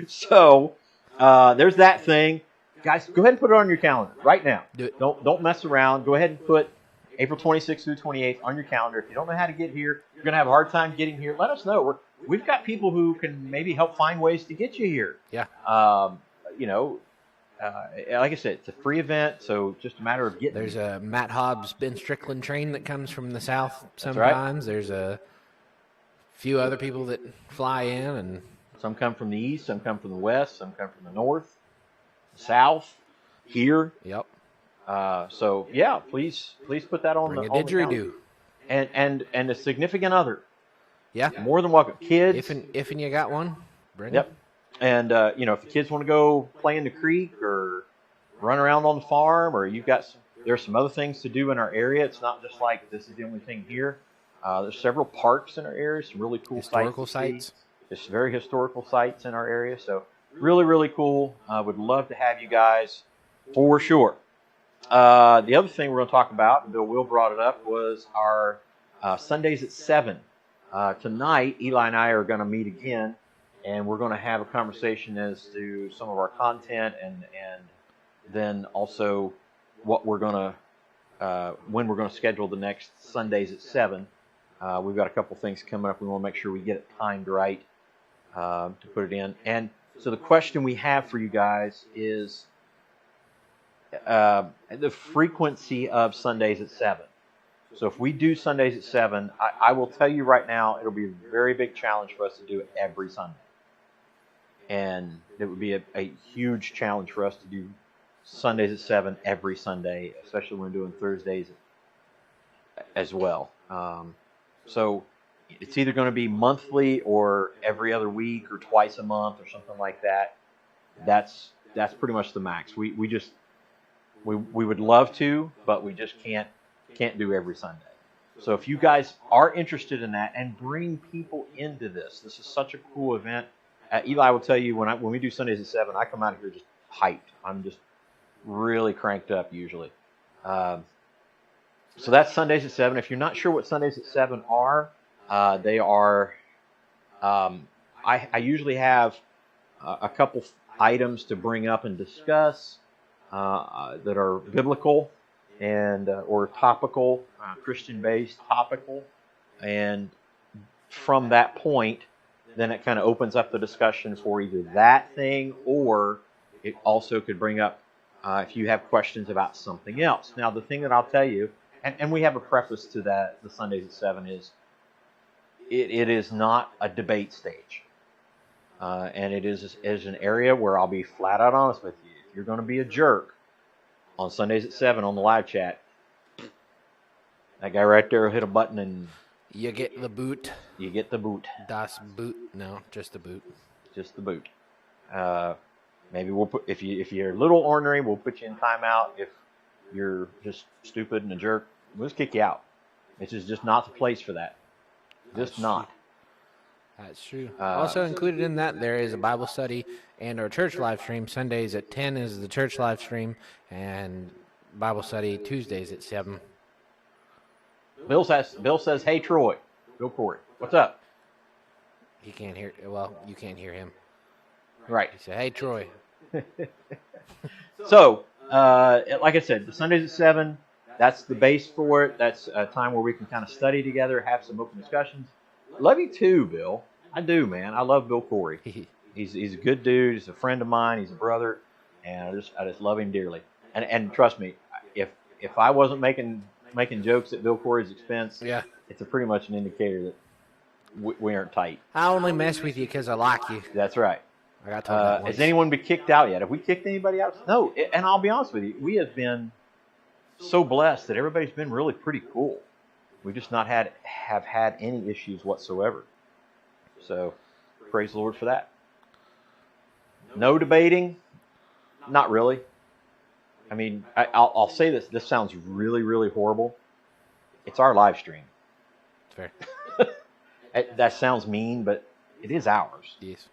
So, there's that thing. Guys, go ahead and put it on your calendar right now. Do it. Don't mess around. Go ahead and put April 26th through 28th on your calendar. If you don't know how to get here, you're going to have a hard time getting here, let us know. We've got people who can maybe help find ways to get you here. Yeah. Like I said, it's a free event, so just a matter of getting There's a Matt Hobbs, Ben Strickland train that comes from the south sometimes. Right. There's a few other people that fly in, and some come from the east, some come from the west, some come from the north, the south, here. Yep. So yeah, please put that on Bring the a didgeridoo. And a significant other. Yeah. More than welcome. Kids. If you got one, bring Yep. it. And if the kids want to go play in the creek or run around on the farm, or there's some other things to do in our area. It's not just like this is the only thing here. There's several parks in our area, some really cool historical sites. There's very historical sites in our area, so really, really cool. Would love to have you guys for sure. The other thing we're going to talk about, and Bill Will brought it up, was our Sundays at 7. Tonight, Eli and I are going to meet again, and we're going to have a conversation as to some of our content, and then also what we're going to when we're going to schedule the next Sundays at 7. We've got a couple things coming up. We want to make sure we get it timed right to put it in. And so the question we have for you guys is the frequency of Sundays at 7. So if we do Sundays at 7, I will tell you right now, it'll be a very big challenge for us to do it every Sunday. And it would be a huge challenge for us to do Sundays at 7 every Sunday, especially when we're doing Thursdays as well. So it's either going to be monthly or every other week or twice a month or something like that. That's pretty much the max. We would love to, but we just can't do every Sunday. So if you guys are interested in that, and bring people into this is such a cool event. Eli will tell you when we do Sundays at 7, I come out of here just hyped. I'm just really cranked up usually. So that's Sundays at 7. If you're not sure what Sundays at 7 are, they are. I usually have a couple items to bring up and discuss that are biblical and or topical, Christian-based, topical, and from that point, then it kind of opens up the discussion for either that thing, or it also could bring up if you have questions about something else. Now, the thing that I'll tell you, and we have a preface to that, the Sundays at 7, is it is not a debate stage. And it is an area where I'll be flat out honest with you. If you're going to be a jerk on Sundays at 7 on the live chat, that guy right there will hit a button and you get the boot. You get the boot. Das Boot. No, just the boot. Just the boot. Maybe we'll put if you're a little ornery, we'll put you in timeout. If you're just stupid and a jerk, we'll just kick you out. This is just not the place for that. Just not. That's true. Also included in that, there is a Bible study and our church live stream. Sundays at 10 is the church live stream, and Bible study Tuesdays at 7. Bill says, "Hey Troy, Bill Corey, what's up?" He can't hear. Well, you can't hear him. Right. He said, "Hey Troy." So, like I said, the Sundays at 7. That's the base for it. That's a time where we can kind of study together, have some open discussions. Love you too, Bill. I do, man. I love Bill Corey. He's a good dude. He's a friend of mine. He's a brother, and I just love him dearly. And trust me, if I wasn't making jokes at Bill Corey's expense, Yeah, it's a pretty much an indicator that we aren't tight. I only mess with you because I like you. That's right. I got told that once. Has anyone been kicked out yet? Have we kicked anybody out? No. And I'll be honest with you, we have been so blessed that everybody's been really pretty cool. We've just not have had any issues whatsoever. So, praise the Lord for that. No debating? Not really. I mean, I'll say this. This sounds really, really horrible. It's our live stream. Fair. That sounds mean, but it is ours. Yes.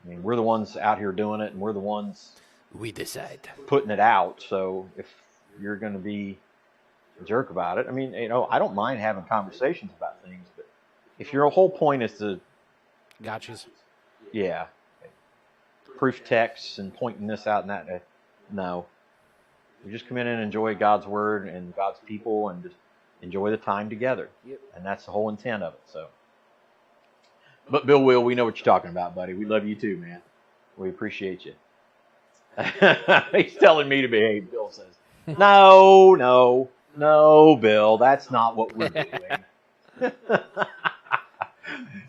I mean, we're the ones out here doing it, and we're the ones We decide. putting it out. So if you're going to be a jerk about it, I mean, I don't mind having conversations about things, but if your whole point is to, Gotchas. yeah, proof texts and pointing this out and that, no. We just come in and enjoy God's word and God's people and just enjoy the time together. Yep. And that's the whole intent of it. So, but Bill Will, we know what you're talking about, buddy. We love you too, man. We appreciate you. He's telling me to behave, Bill says. No, Bill, that's not what we're doing.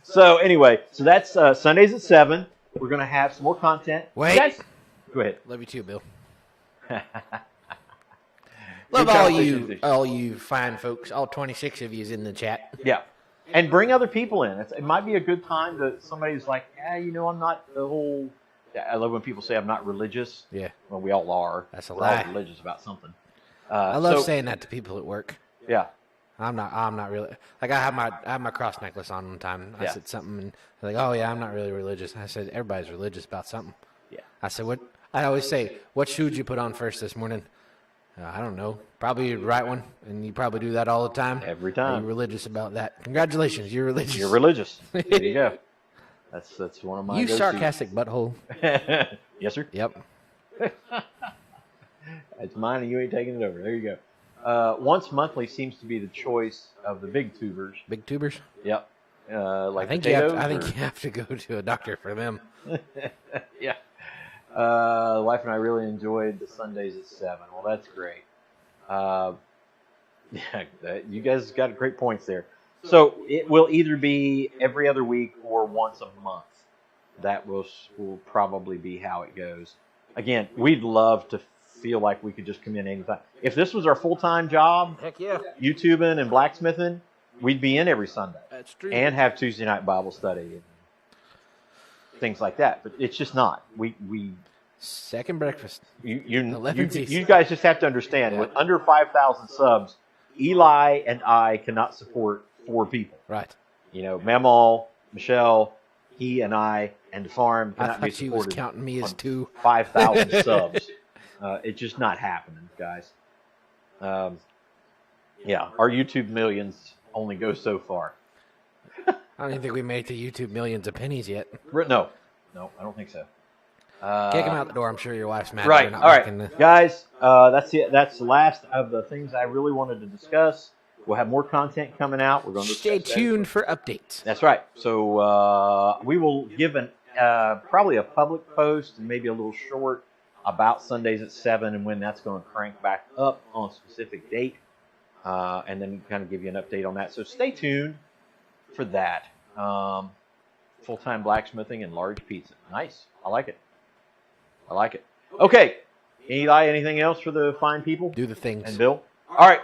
So anyway, that's Sundays at 7. We're going to have some more content. Wait. Guys, go ahead. Love you too, Bill. Love all you fine folks, all 26 of you in the chat. Yeah. And bring other people in. It might be a good time that somebody's like, I'm not the whole... I love when people say I'm not religious. Yeah. Well, we all are. That's a We're lie. all religious about something. I love saying that to people at work. Yeah. I'm not really, like, I have my cross necklace on one time. I said something, and they're like, "Oh yeah, I'm not really religious." I said, "Everybody's religious about something." Yeah. I said, "What?" I always say, "What shoe did you put on first this morning?" I don't know. Probably the right one, and you probably do that all the time. Every time. You're religious about that. Congratulations, you're religious. You're religious. There you go. That's one of my You go-tos. sarcastic butthole. Yes, sir. Yep. It's mine, and you ain't taking it over. There you go. Once monthly seems to be the choice of the big tubers. Big tubers. Yep. Like I think potatoes. I think you have to go to a doctor for them. Yeah. The wife and I really enjoyed the Sundays at 7. Well, that's great. Yeah, you guys got great points there. So it will either be every other week or once a month. That will probably be how it goes. Again, we'd love to feel like we could just come in anytime. If this was our full-time job, Heck yeah. YouTubing and blacksmithing, we'd be in every Sunday. That's true. And have Tuesday night Bible study and things like that. But it's just not. We Second breakfast. you guys just have to understand, with under 5,000 subs, Eli and I cannot support 4 people. Right. Memal, Michelle, he and I, and the farm I cannot be thought she was supported counting me as 2. 5,000 subs. It's just not happening, guys. Yeah, our YouTube millions only go so far. I don't even think we made it to YouTube millions of pennies yet. No, I don't think so. Kick him out the door. I'm sure your wife's mad. Right. Not All right, making the... guys. That's it. That's the last of the things I really wanted to discuss. We'll have more content coming out. We're going to stay tuned for updates. That's right. So we will give probably a public post and maybe a little short about Sundays at 7 and when that's going to crank back up on a specific date, and then kind of give you an update on that. So stay tuned for that. Full-time blacksmithing and large pizza. Nice. I like it. Okay. Eli, anything else for the fine people? Do the things. And Bill? All right.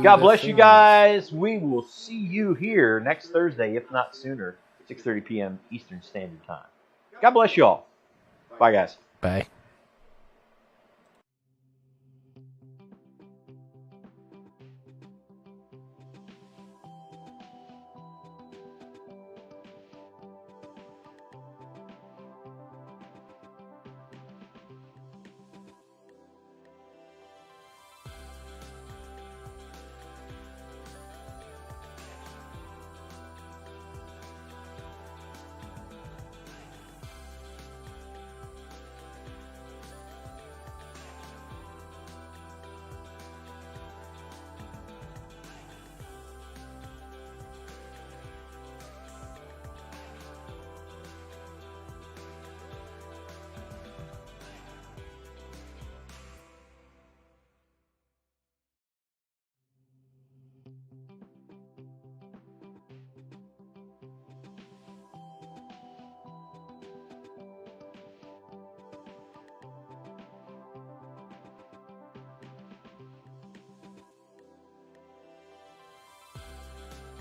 God bless you things. guys. We will see you here next Thursday, if not sooner, 6:30 p.m. Eastern Standard Time. God bless you all. Bye, guys. Bye.